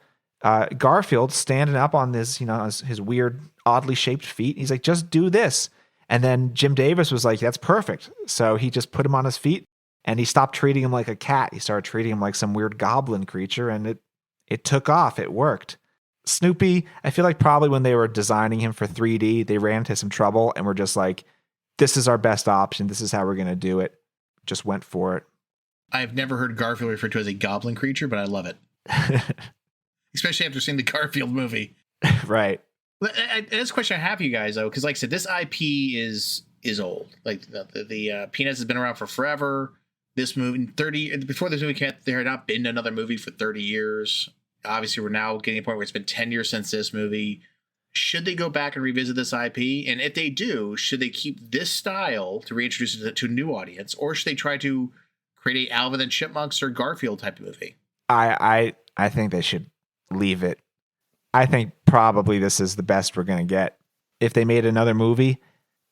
Garfield standing up on this, his weird, oddly shaped feet. He's like, just do this. And then Jim Davis was like, that's perfect. So he just put him on his feet, and he stopped treating him like a cat. He started treating him like some weird goblin creature, and it took off. It worked. Snoopy, I feel like probably when they were designing him for 3D, they ran into some trouble and were just like, this is our best option. This is how we're going to do it. Just went for it.
I've never heard Garfield referred to as a goblin creature, but I love it. Especially after seeing the Garfield movie.
Right.
That's a question I have for you guys, though, because like I said, this IP is old. Like the Peanuts has been around for forever. This movie, before this movie, there had not been another movie for 30 years. Obviously, we're now getting to a point where it's been 10 years since this movie. Should they go back and revisit this IP? And if they do, should they keep this style to reintroduce it to a new audience? Or should they try to create a Alvin and Chipmunks or Garfield type of movie?
I think they should leave it. I think probably this is the best we're going to get. If they made another movie,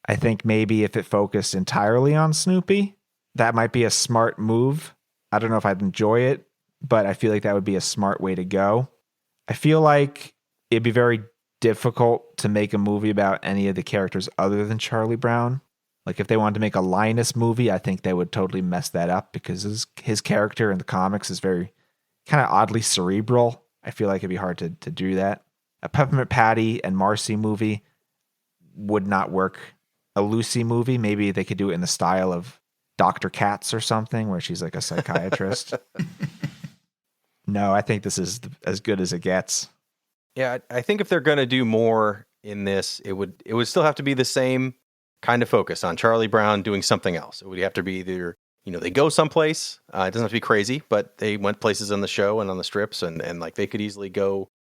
I think maybe if it focused entirely on Snoopy, that might be a smart move. I don't know if I'd enjoy it, but I feel like that would be a smart way to go. I feel like it'd be very difficult to make a movie about any of the characters other than Charlie Brown. Like if they wanted to make a Linus movie, I think they would totally mess that up because his character in the comics is very kind of oddly cerebral. I feel like it'd be hard to do that. A Peppermint Patty and Marcy movie would not work. A Lucy movie, maybe they could do it in the style of Dr. Katz or something, where she's like a psychiatrist. No, I think this is as good as it gets.
Yeah, I think if they're going to do more in this, it would still have to be the same kind of focus on Charlie Brown doing something else. It would have to be either, they go someplace. It doesn't have to be crazy, but they went places on the show and on the strips, and like they could easily go.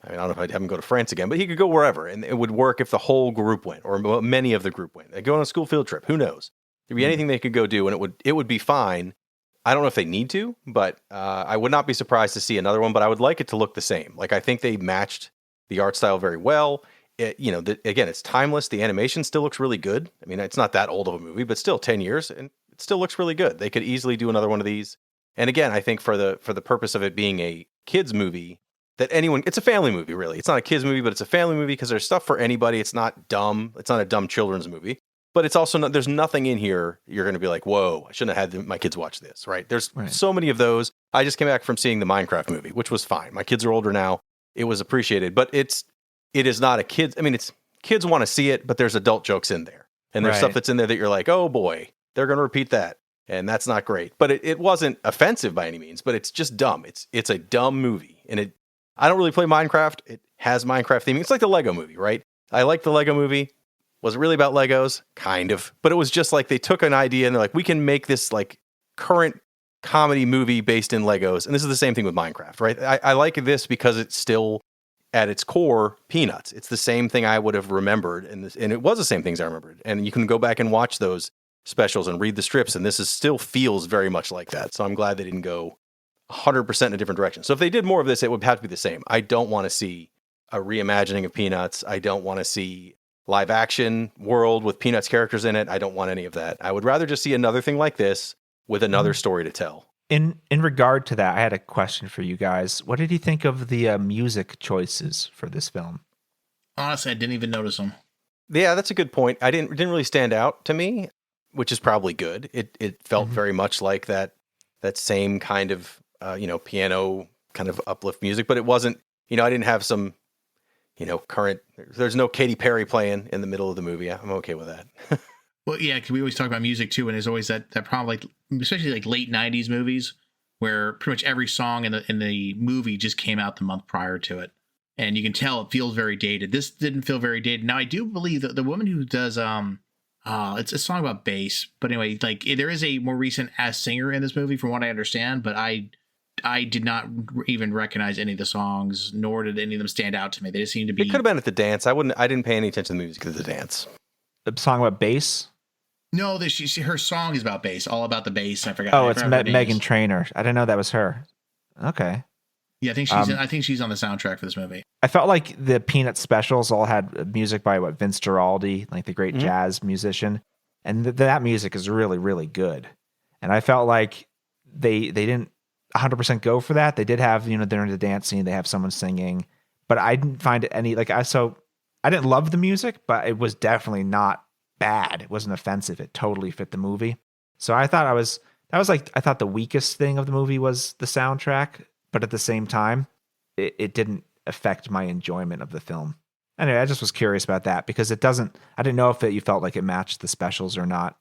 I mean, I don't know if I'd have him go to France again, but he could go wherever, and it would work if the whole group went, or many of the group went. They go on a school field trip. Who knows? There'd be anything they could go do, and it would be fine. I don't know if they need to, but I would not be surprised to see another one. But I would like it to look the same. Like I think they matched the art style very well. Again, it's timeless. The animation still looks really good. I mean, it's not that old of a movie, but still 10 years, and it still looks really good. They could easily do another one of these. And again, I think for the purpose of it being a kids movie, it's a family movie, really. It's not a kids movie, but it's a family movie because there's stuff for anybody. It's not dumb. It's not a dumb children's movie. But it's also there's nothing in here you're going to be like, whoa, I shouldn't have had my kids watch this, right? There's so many of those. I just came back from seeing the Minecraft movie, which was fine. My kids are older now. It was appreciated, but it's it is not a kid's. I mean, it's kids want to see it, but there's adult jokes in there. And there's stuff that's in there that you're like, oh boy, they're going to repeat that. And that's not great. But it wasn't offensive by any means, but it's just dumb. It's a dumb movie. And I don't really play Minecraft. It has Minecraft theming. It's like the Lego movie, right? I like the Lego movie. Was it really about Legos? Kind of. But it was just like they took an idea and they're like, we can make this like current comedy movie based in Legos. And this is the same thing with Minecraft, right? I like this because it's still at its core Peanuts. It's the same thing I would have remembered. And it was the same things I remembered. And you can go back and watch those specials and read the strips. And this still feels very much like that. So I'm glad they didn't go 100% in a different direction. So if they did more of this, it would have to be the same. I don't want to see a reimagining of Peanuts. I don't want to see live action world with Peanuts characters in it. I don't want any of that. I would rather just see another thing like this with another story to tell.
In regard to that, I had a question for you guys. What did you think of the music choices for this film?
Honestly, I didn't even notice them.
Yeah, that's a good point. It didn't really stand out to me, which is probably good. It felt very much like that same kind of piano kind of uplift music, but it wasn't. I didn't have some current. There's no Katy Perry playing in the middle of the movie. I'm okay with that.
Well, yeah, because we always talk about music too, and there's always that problem, like especially like late '90s movies, where pretty much every song in the movie just came out the month prior to it, and you can tell it feels very dated. This didn't feel very dated. Now, I do believe that the woman who does it's a song about bass, but anyway, like there is a more recent singer in this movie, from what I understand, but I did not even recognize any of the songs, nor did any of them stand out to me. They just seemed to be.
It could have been at the dance. I didn't pay any attention to the music of the dance.
The song about bass?
No, her song is about bass, all about the bass. I forgot.
Oh, it's Meghan Trainor. I didn't know that was her. Okay.
Yeah, I think she's on the soundtrack for this movie.
I felt like the Peanut specials all had music by Vince Guaraldi, like the great jazz musician, and that music is really, really good. And I felt like they didn't 100% go for that. They did have, during the dance scene, they have someone singing, but I didn't find it any I didn't love the music, but it was definitely not bad. It wasn't offensive. It totally fit the movie. So I thought I thought the weakest thing of the movie was the soundtrack, but at the same time, it didn't affect my enjoyment of the film. Anyway, I just was curious about that because I didn't know if you felt like it matched the specials or not.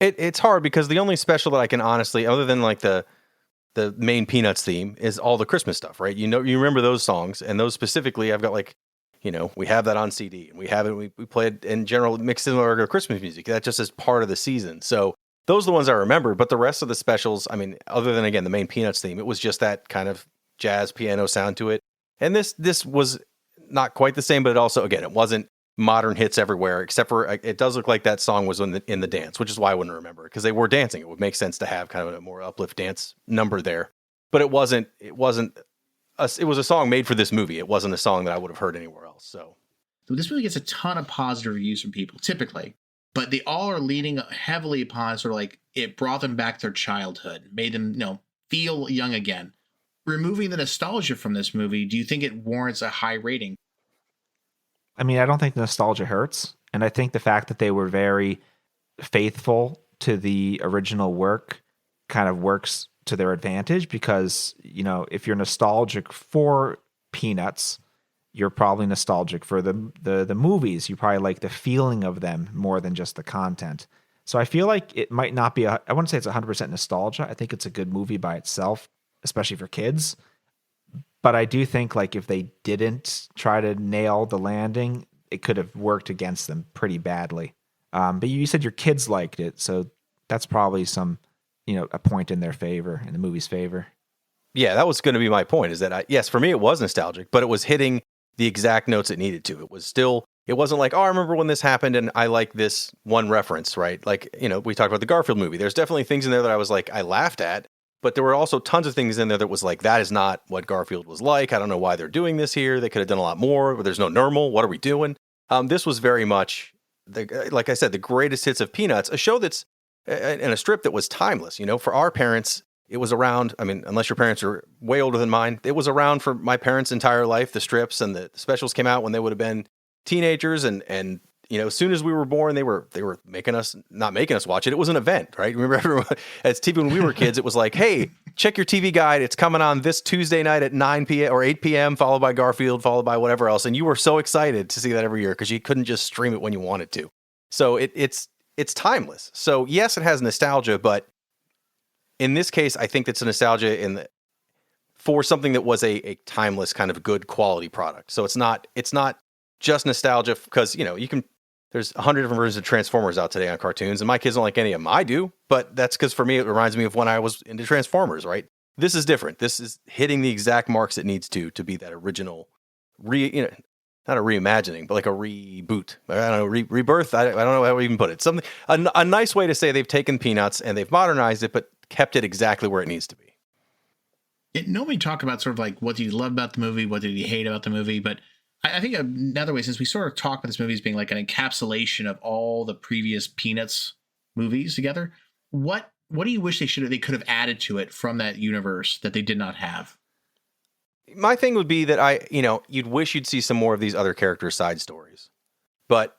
It's hard because the only special that I can honestly, other than like the main Peanuts theme, is all the Christmas stuff, right? You remember those songs, and those specifically, I've got like, we have that on CD, and we have it. We play it in general, mixed in with our Christmas music. That just is part of the season. So those are the ones I remember. But the rest of the specials, I mean, other than again the main Peanuts theme, it was just that kind of jazz piano sound to it. And this was not quite the same, but it also, again, it wasn't modern hits everywhere, except for it does look like that song was in the dance, which is why I wouldn't remember it, because they were dancing. It would make sense to have kind of a more uplift dance number there. But it was a song made for this movie. It wasn't a song that I would have heard anywhere else. So
this movie gets a ton of positive reviews from people, typically, but they all are leaning heavily upon sort of like it brought them back to their childhood, made them, feel young again. Removing the nostalgia from this movie, do you think it warrants a high rating?
I mean, I don't think nostalgia hurts. And I think the fact that they were very faithful to the original work kind of works to their advantage because, if you're nostalgic for Peanuts, you're probably nostalgic for the movies. You probably like the feeling of them more than just the content. So I feel like it might not be I wouldn't say it's 100% nostalgia. I think it's a good movie by itself, especially for kids. But I do think like if they didn't try to nail the landing, it could have worked against them pretty badly. But you said your kids liked it, so that's probably some, a point in their favor, in the movie's favor.
Yeah, that was going to be my point, is that yes, for me it was nostalgic, but it was hitting the exact notes it needed to. It wasn't like, oh, I remember when this happened and I like this one reference, right? Like, we talked about the Garfield movie. There's definitely things in there that I was like, I laughed at, but there were also tons of things in there that was like, that is not what Garfield was like. I don't know why they're doing this here. They could have done a lot more, but there's no normal. What are we doing? This was very much, like I said, the greatest hits of Peanuts, a show that's, and a strip that was timeless. For our parents, it was around, I mean, unless your parents are way older than mine, it was around for my parents' entire life. The strips and the specials came out when they would have been teenagers, and as soon as we were born, they were not making us watch it. It was an event, right? Remember everyone as TV when we were kids, it was like, hey, check your TV guide. It's coming on this Tuesday night at 9 p.m. or 8 p.m., followed by Garfield, followed by whatever else. And you were so excited to see that every year because you couldn't just stream it when you wanted to. So it's timeless. So yes, it has nostalgia, but in this case, I think it's a nostalgia for something that was a timeless kind of good quality product. So it's not just nostalgia because, there's 100 different versions of Transformers out today on cartoons, and my kids don't like any of them. I do, but that's because for me, it reminds me of when I was into Transformers, right? This is different. This is hitting the exact marks it needs to be that original, not a reimagining, but like a reboot. I don't know, rebirth. I don't know how to even put it. Something a nice way to say they've taken Peanuts and they've modernized it, but kept it exactly where it needs to be.
Nobody talk about sort of like what did you love about the movie, what did you hate about the movie, but I think another way, since we sort of talk about this movie as being like an encapsulation of all the previous Peanuts movies together, what do you wish they could have added to it from that universe that they did not have?
My thing would be that you'd wish you'd see some more of these other characters' side stories, but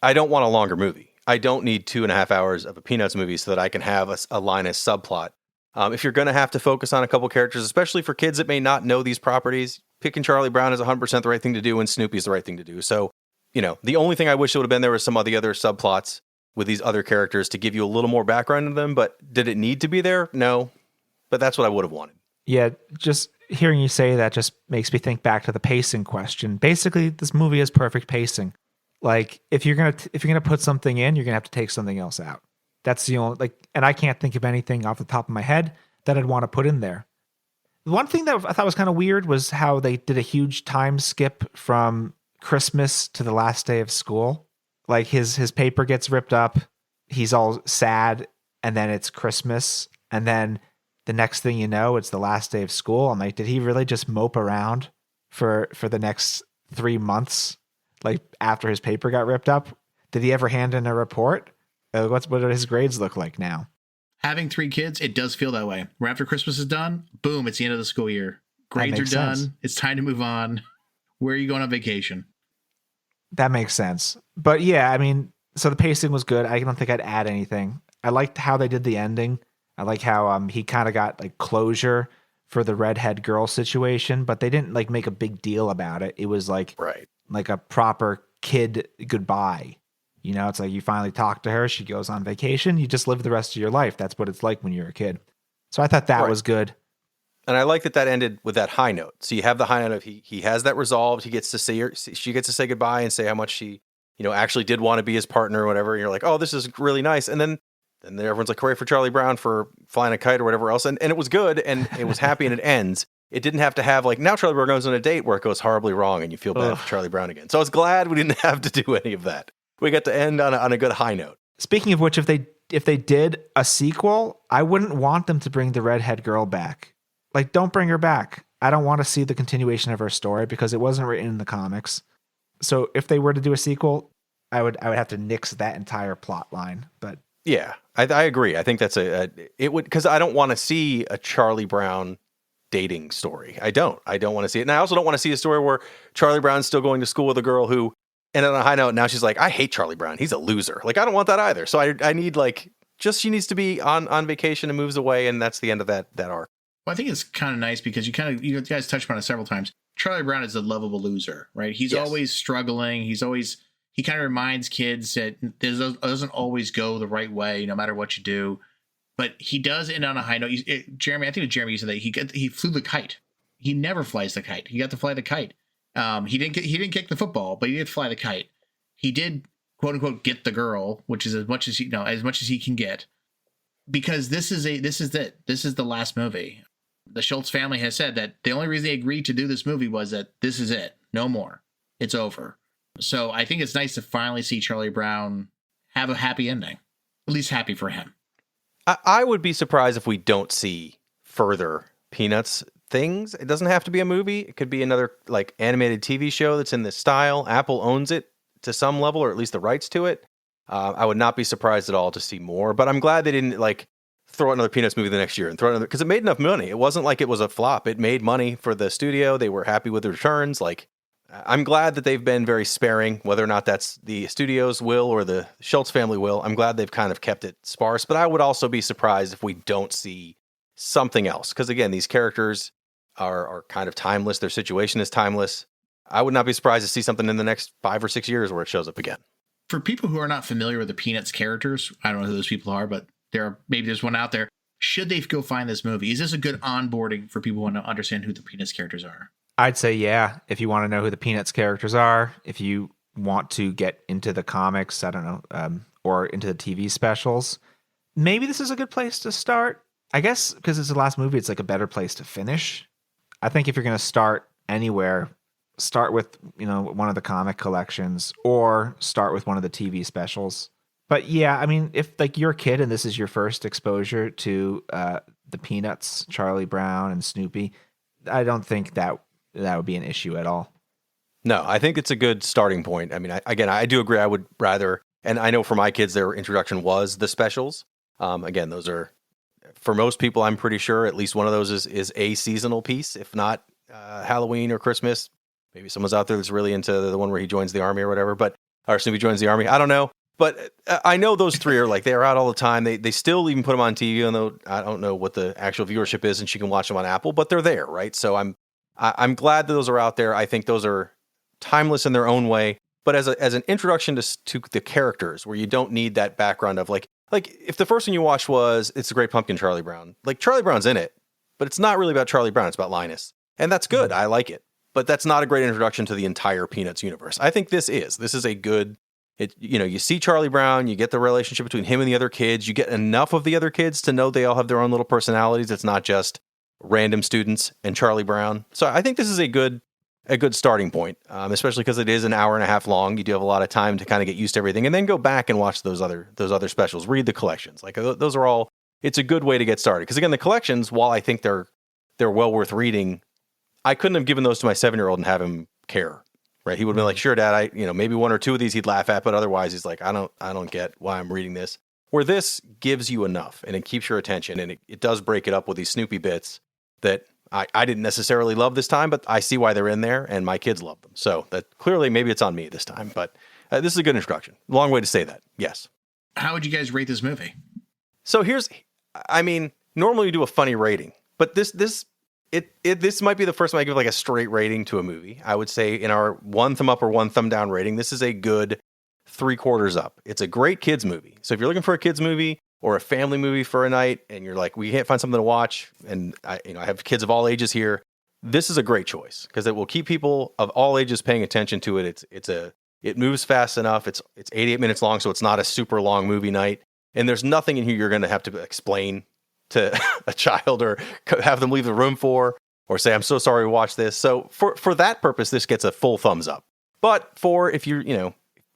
I don't want a longer movie. I don't need 2.5 hours of a Peanuts movie so that I can have a line as subplot. If you're going to have to focus on a couple characters, especially for kids that may not know these properties, picking Charlie Brown is 100% the right thing to do, and Snoopy's the right thing to do. So, the only thing I wish it would have been there was some of the other subplots with these other characters to give you a little more background to them. But did it need to be there? No. But that's what I would have wanted.
Yeah, just hearing you say that just makes me think back to the pacing question. Basically, this movie has perfect pacing. Like, if you're gonna put something in, you're gonna have to take something else out. That's the only and I can't think of anything off the top of my head that I'd want to put in there. The one thing that I thought was kind of weird was how they did a huge time skip from Christmas to the last day of school. Like his paper gets ripped up, he's all sad, and then it's Christmas, and then the next thing you know, it's the last day of school. I'm like, did he really just mope around for the next 3 months? Like after his paper got ripped up? Did he ever hand in a report? What do his grades look like now?
Having 3 kids, it does feel that way. Right after Christmas is done, boom, it's the end of the school year. Grades are done. Sense. It's time to move on. Where are you going on vacation?
That makes sense. But yeah, I mean, so the pacing was good. I don't think I'd add anything. I liked how they did the ending. I like how he kind of got like closure for the redhead girl situation, but they didn't like make a big deal about it. It was like like a proper kid goodbye. It's like you finally talk to her. She goes on vacation. You just live the rest of your life. That's what it's like when you're a kid. So I thought that was good.
And I like that ended with that high note. So you have the high note of he has that resolved. He gets to see her. She gets to say goodbye and say how much she, actually did want to be his partner or whatever. And you're like, oh, this is really nice. And then everyone's like, hooray for Charlie Brown for flying a kite or whatever else. And it was good. And it was happy and it ends. It didn't have to have like, now Charlie Brown goes on a date where it goes horribly wrong and you feel bad for Charlie Brown again. So I was glad we didn't have to do any of that. We got to end on a good high note.
Speaking of which, if they did a sequel, I wouldn't want them to bring the redhead girl back. Like, don't bring her back. I don't want to see the continuation of her story because it wasn't written in the comics. So if they were to do a sequel, I would have to nix that entire plot line. But
yeah, I agree. I think that's it would, because I don't want to see a Charlie Brown dating story. I don't want to see it. And I also don't want to see a story where Charlie Brown's still going to school with a girl who, and on a high note, now she's like, I hate Charlie Brown. He's a loser. Like, I don't want that either. So I need she needs to be on vacation and moves away. And that's the end of that arc.
Well, I think it's kind of nice because you guys touched upon it several times. Charlie Brown is a lovable loser, right? He's always struggling. He kind of reminds kids that it doesn't always go the right way, no matter what you do. But he does end on a high note. Jeremy, I think Jeremy said that he flew the kite. He never flies the kite. He got to fly the kite. He didn't kick the football, but he did fly the kite. He did, quote unquote, get the girl, which is as much as he can get, because this is the last movie. The Schultz family has said that the only reason they agreed to do this movie was that this is it, no more, it's over. So I think it's nice to finally see Charlie Brown have a happy ending, at least happy for him.
I would be surprised if we don't see further Peanuts things. It doesn't have to be a movie. It could be another like animated TV show that's in this style. Apple owns it to some level, or at least the rights to it. I would not be surprised at all to see more, but I'm glad they didn't like throw out another Peanuts movie the next year and throw another, because it made enough money. It wasn't like it was a flop. It made money for the studio. They were happy with the returns. Like, I'm glad that they've been very sparing, whether or not that's the studio's will or the Schultz family will. I'm glad they've kind of kept it sparse, but I would also be surprised if we don't see something else. Because again, these characters are kind of timeless. Their situation is timeless. I would not be surprised to see something in the next 5 or 6 years where it shows up again.
For people who are not familiar with the Peanuts characters, I don't know who those people are, but there's one out there. Should they go find this movie? Is this a good onboarding for people who want to understand who the Peanuts characters are?
I'd say, yeah, if you want to know who the Peanuts characters are, if you want to get into the comics, I don't know, or into the TV specials, maybe this is a good place to start. I guess because it's the last movie, it's like a better place to finish. I think if you're going to start anywhere, start with, one of the comic collections or start with one of the TV specials. But yeah, I mean, if like you're a kid and this is your first exposure to the Peanuts, Charlie Brown and Snoopy, I don't think that would be an issue at all.
No, I think it's a good starting point. I mean, I do agree. I would rather, and I know for my kids, their introduction was the specials. Again, those are, for most people, I'm pretty sure at least one of those is a seasonal piece, if not Halloween or Christmas. Maybe someone's out there that's really into the one where he joins the army or whatever, or Snoopy joins the army. I don't know. But I know those three are like, they're out all the time. They still even put them on TV, although I don't know what the actual viewership is, and she can watch them on Apple, but they're there, right? So I'm glad that those are out there. I think those are timeless in their own way. But as an introduction to the characters, where you don't need that background of like if the first one you watched was It's a Great Pumpkin, Charlie Brown, like Charlie Brown's in it, but it's not really about Charlie Brown. It's about Linus, and that's good. I like it, but that's not a great introduction to the entire Peanuts universe. I think this is a good. You see Charlie Brown, you get the relationship between him and the other kids. You get enough of the other kids to know they all have their own little personalities. It's not just random students and Charlie Brown. So I think this is a good starting point, especially because it is an hour and a half long. You do have a lot of time to kind of get used to everything, and then go back and watch those other specials. Read the collections. Like those are all. It's a good way to get started. Because again, the collections, while I think they're well worth reading, I couldn't have given those to my 7-year-old and have him care. Right, he would have been like, "Sure, Dad. Maybe one or two of these he'd laugh at, but otherwise he's like, I don't get why I'm reading this." Where this gives you enough, and it keeps your attention, and it does break it up with these Snoopy bits that I didn't necessarily love this time, but I see why they're in there, and my kids love them. So that clearly maybe it's on me this time, but this is a good introduction. Long way to say that. Yes.
How would you guys rate this movie?
So normally we do a funny rating, but this might be the first time I give like a straight rating to a movie. I would say in our 1 thumb up or 1 thumb down rating, this is a good 3/4 up. It's a great kids movie. So if you're looking for a kids movie or a family movie for a night, and you're like, we can't find something to watch, and I have kids of all ages here, this is a great choice because it will keep people of all ages paying attention to it. It moves fast enough. It's 88 minutes long, so it's not a super long movie night. And there's nothing in here you're going to have to explain to a child or have them leave the room for, or say, "I'm so sorry, watch this." So for that purpose, this gets a full thumbs up. But if you're,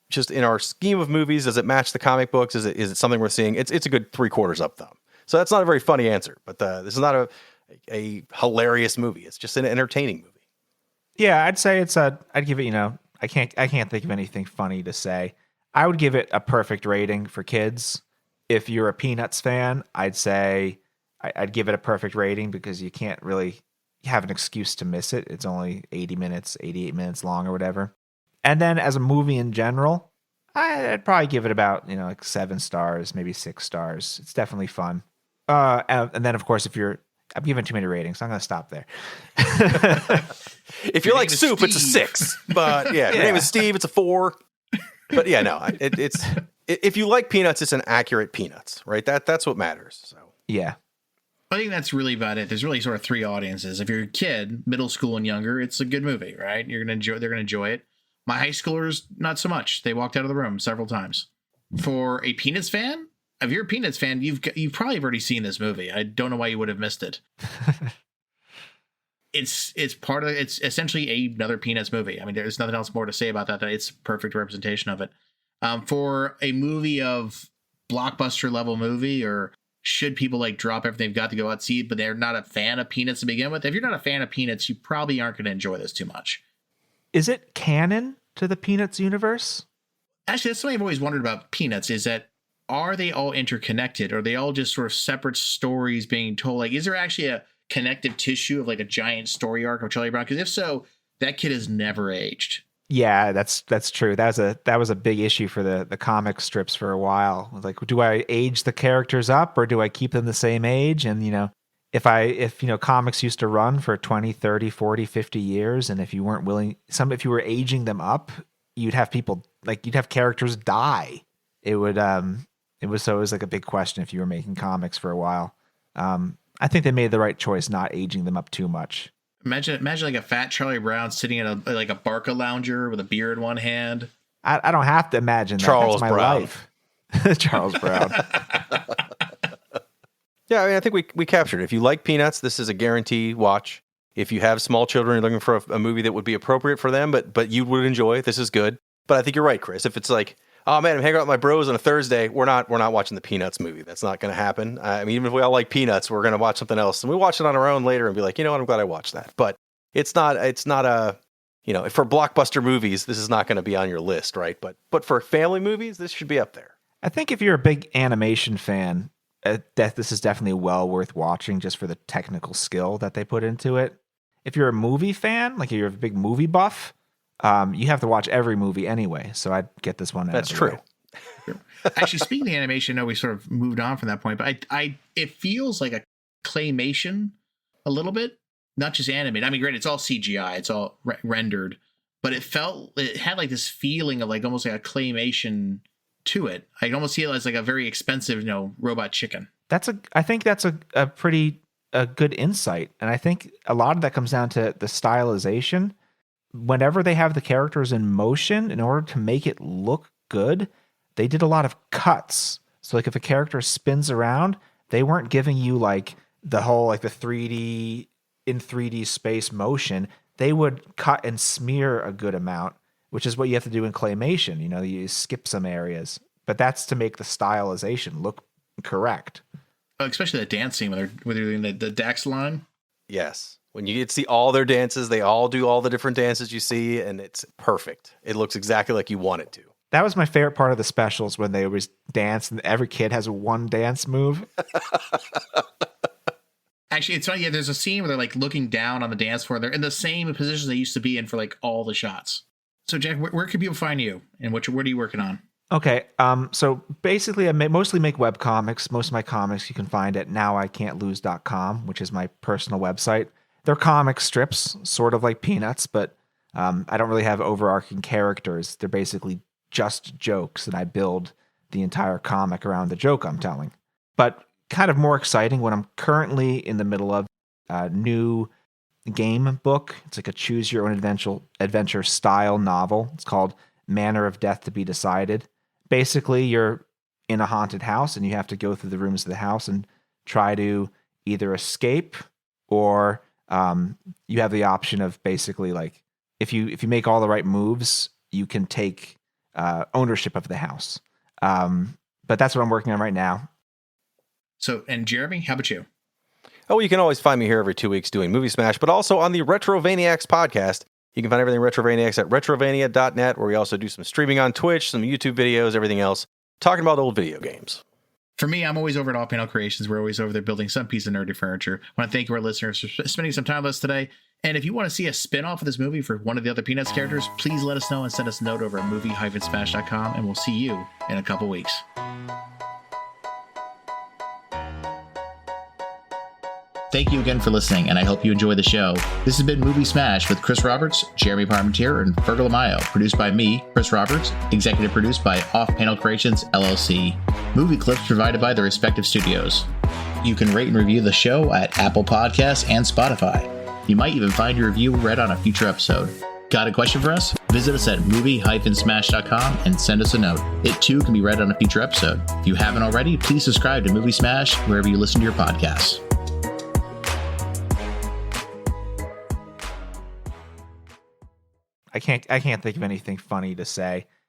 just in our scheme of movies, does it match the comic books? Is it something worth seeing? It's a good 3/4 up thumb. So that's not a very funny answer, but this is not a hilarious movie. It's just an entertaining movie.
Yeah, I'd say I'd give it, I can't think of anything funny to say. I would give it a perfect rating for kids. If you're a Peanuts fan, I'd say I'd give it a perfect rating because you can't really have an excuse to miss it. It's only 88 minutes long or whatever. And then as a movie in general, I'd probably give it about, like 7 stars, maybe 6 stars. It's definitely fun. And then, of course, I'm giving too many ratings, so I'm going to stop there.
If you're like Soup, it's a 6. But yeah, your name is Steve, it's a 4. But yeah, no, it's if you like Peanuts, it's an accurate Peanuts, right? That's what matters. So
yeah.
I think that's really about it. There's really sort of 3 audiences. If you're a kid, middle school and younger, it's a good movie, right? They're going to enjoy it. My high schoolers, not so much. They walked out of the room several times. For a Peanuts fan, if you're a Peanuts fan, you've probably already seen this movie. I don't know why you would have missed it. It's essentially another Peanuts movie. I mean, there's nothing else more to say about that. It's a perfect representation of it. For a movie of blockbuster level movie, or should people like drop everything they've got to go out and see it, but they're not a fan of Peanuts to begin with? If you're not a fan of Peanuts, you probably aren't going to enjoy this too much.
Is it canon to the Peanuts universe?
Actually, that's something I've always wondered about Peanuts, is that are they all interconnected? Or are they all just sort of separate stories being told? Like, is there actually a connective tissue of like a giant story arc of Charlie Brown? Because if so, that kid has never aged.
Yeah, that's true. That was a big issue for the comic strips for a while. It was like, do I age the characters up or do I keep them the same age? And, if comics used to run for 20, 30, 40, 50 years, and if you weren't willing, if you were aging them up, you'd have characters die. It was like a big question if you were making comics for a while. I think they made the right choice not aging them up too much.
Imagine like a fat Charlie Brown sitting in a Barca lounger with a beer in one hand.
I don't have to imagine that.
Charles
That's my
Brown.
life. Charles Brown.
Yeah, I mean, I think we captured it. If you like Peanuts, this is a guarantee watch. If you have small children looking for a movie that would be appropriate for them, but you would enjoy, this is good. But I think you're right, Chris. If it's like, oh man, I'm hanging out with my bros on a Thursday, we're not watching the Peanuts movie. That's not going to happen. I mean, even if we all like Peanuts, we're going to watch something else, and we watch it on our own later and be like, you know what, I'm glad I watched that. But it's not a, for blockbuster movies, this is not going to be on your list, right? But for family movies, this should be up there.
I think if you're a big animation fan, that this is definitely well worth watching just for the technical skill that they put into it. If you're a movie fan, like you're a big movie buff, you have to watch every movie anyway. So I'd get this one.
That's true.
Actually, speaking of the animation, I know we sort of moved on from that point, but it feels like a claymation a little bit, not just animated. I mean, great, it's all CGI, it's all rendered, but it had like this feeling of like almost like a claymation to it. I almost see it as like a very expensive, robot chicken.
I think that's a pretty good insight. And I think a lot of that comes down to the stylization. Whenever they have the characters in motion, in order to make it look good, they did a lot of cuts. So like if a character spins around, they weren't giving you like the whole, like the 3D in 3D space motion. They would cut and smear a good amount, which is what you have to do in claymation. You skip some areas, but that's to make the stylization look correct.
Especially the dance scene when they're doing the Dax line.
Yes. When you get to see all their dances, they all do all the different dances you see, and it's perfect. It looks exactly like you want it to.
That was my favorite part of the specials, when they always dance and every kid has one dance move.
Actually, it's funny. Yeah, there's a scene where they're like looking down on the dance floor. They're in the same positions they used to be in for like all the shots. So, Jack, where can people find you, and what are you working on?
Okay, so basically I mostly make web comics. Most of my comics you can find at nowican'tlose.com, which is my personal website. They're comic strips, sort of like Peanuts, but I don't really have overarching characters. They're basically just jokes, and I build the entire comic around the joke I'm telling. But kind of more exciting, what I'm currently in the middle of, a new game book. It's like a choose your own adventure style novel. It's called Manner of Death to be Decided. Basically, you're in a haunted house and you have to go through the rooms of the house and try to either escape, or you have the option of basically like if you make all the right moves, you can take ownership of the house. But that's what I'm working on right now.
So, and Jeremy, how about you?
Oh, you can always find me here every 2 weeks doing Movie Smash, but also on the Retrovaniacs podcast. You can find everything Retrovaniacs at retrovania.net, where we also do some streaming on Twitch, some YouTube videos, everything else, talking about old video games.
For me, I'm always over at All Panel Creations. We're always over there building some piece of nerdy furniture. I want to thank you, our listeners, for spending some time with us today. And if you want to see a spin-off of this movie for one of the other Peanuts characters, please let us know and send us a note over at movie-smash.com, and we'll see you in a couple weeks. Thank you again for listening, and I hope you enjoy the show. This has been Movie Smash with Chris Roberts, Jeremy Parmentier, and Fergel Amayo. Produced by me, Chris Roberts. Executive produced by Off Panel Creations, LLC. Movie clips provided by the respective studios. You can rate and review the show at Apple Podcasts and Spotify. You might even find your review read on a future episode. Got a question for us? Visit us at movie-smash.com and send us a note. It too can be read on a future episode. If you haven't already, please subscribe to Movie Smash wherever you listen to your podcasts.
I can't think of anything funny to say.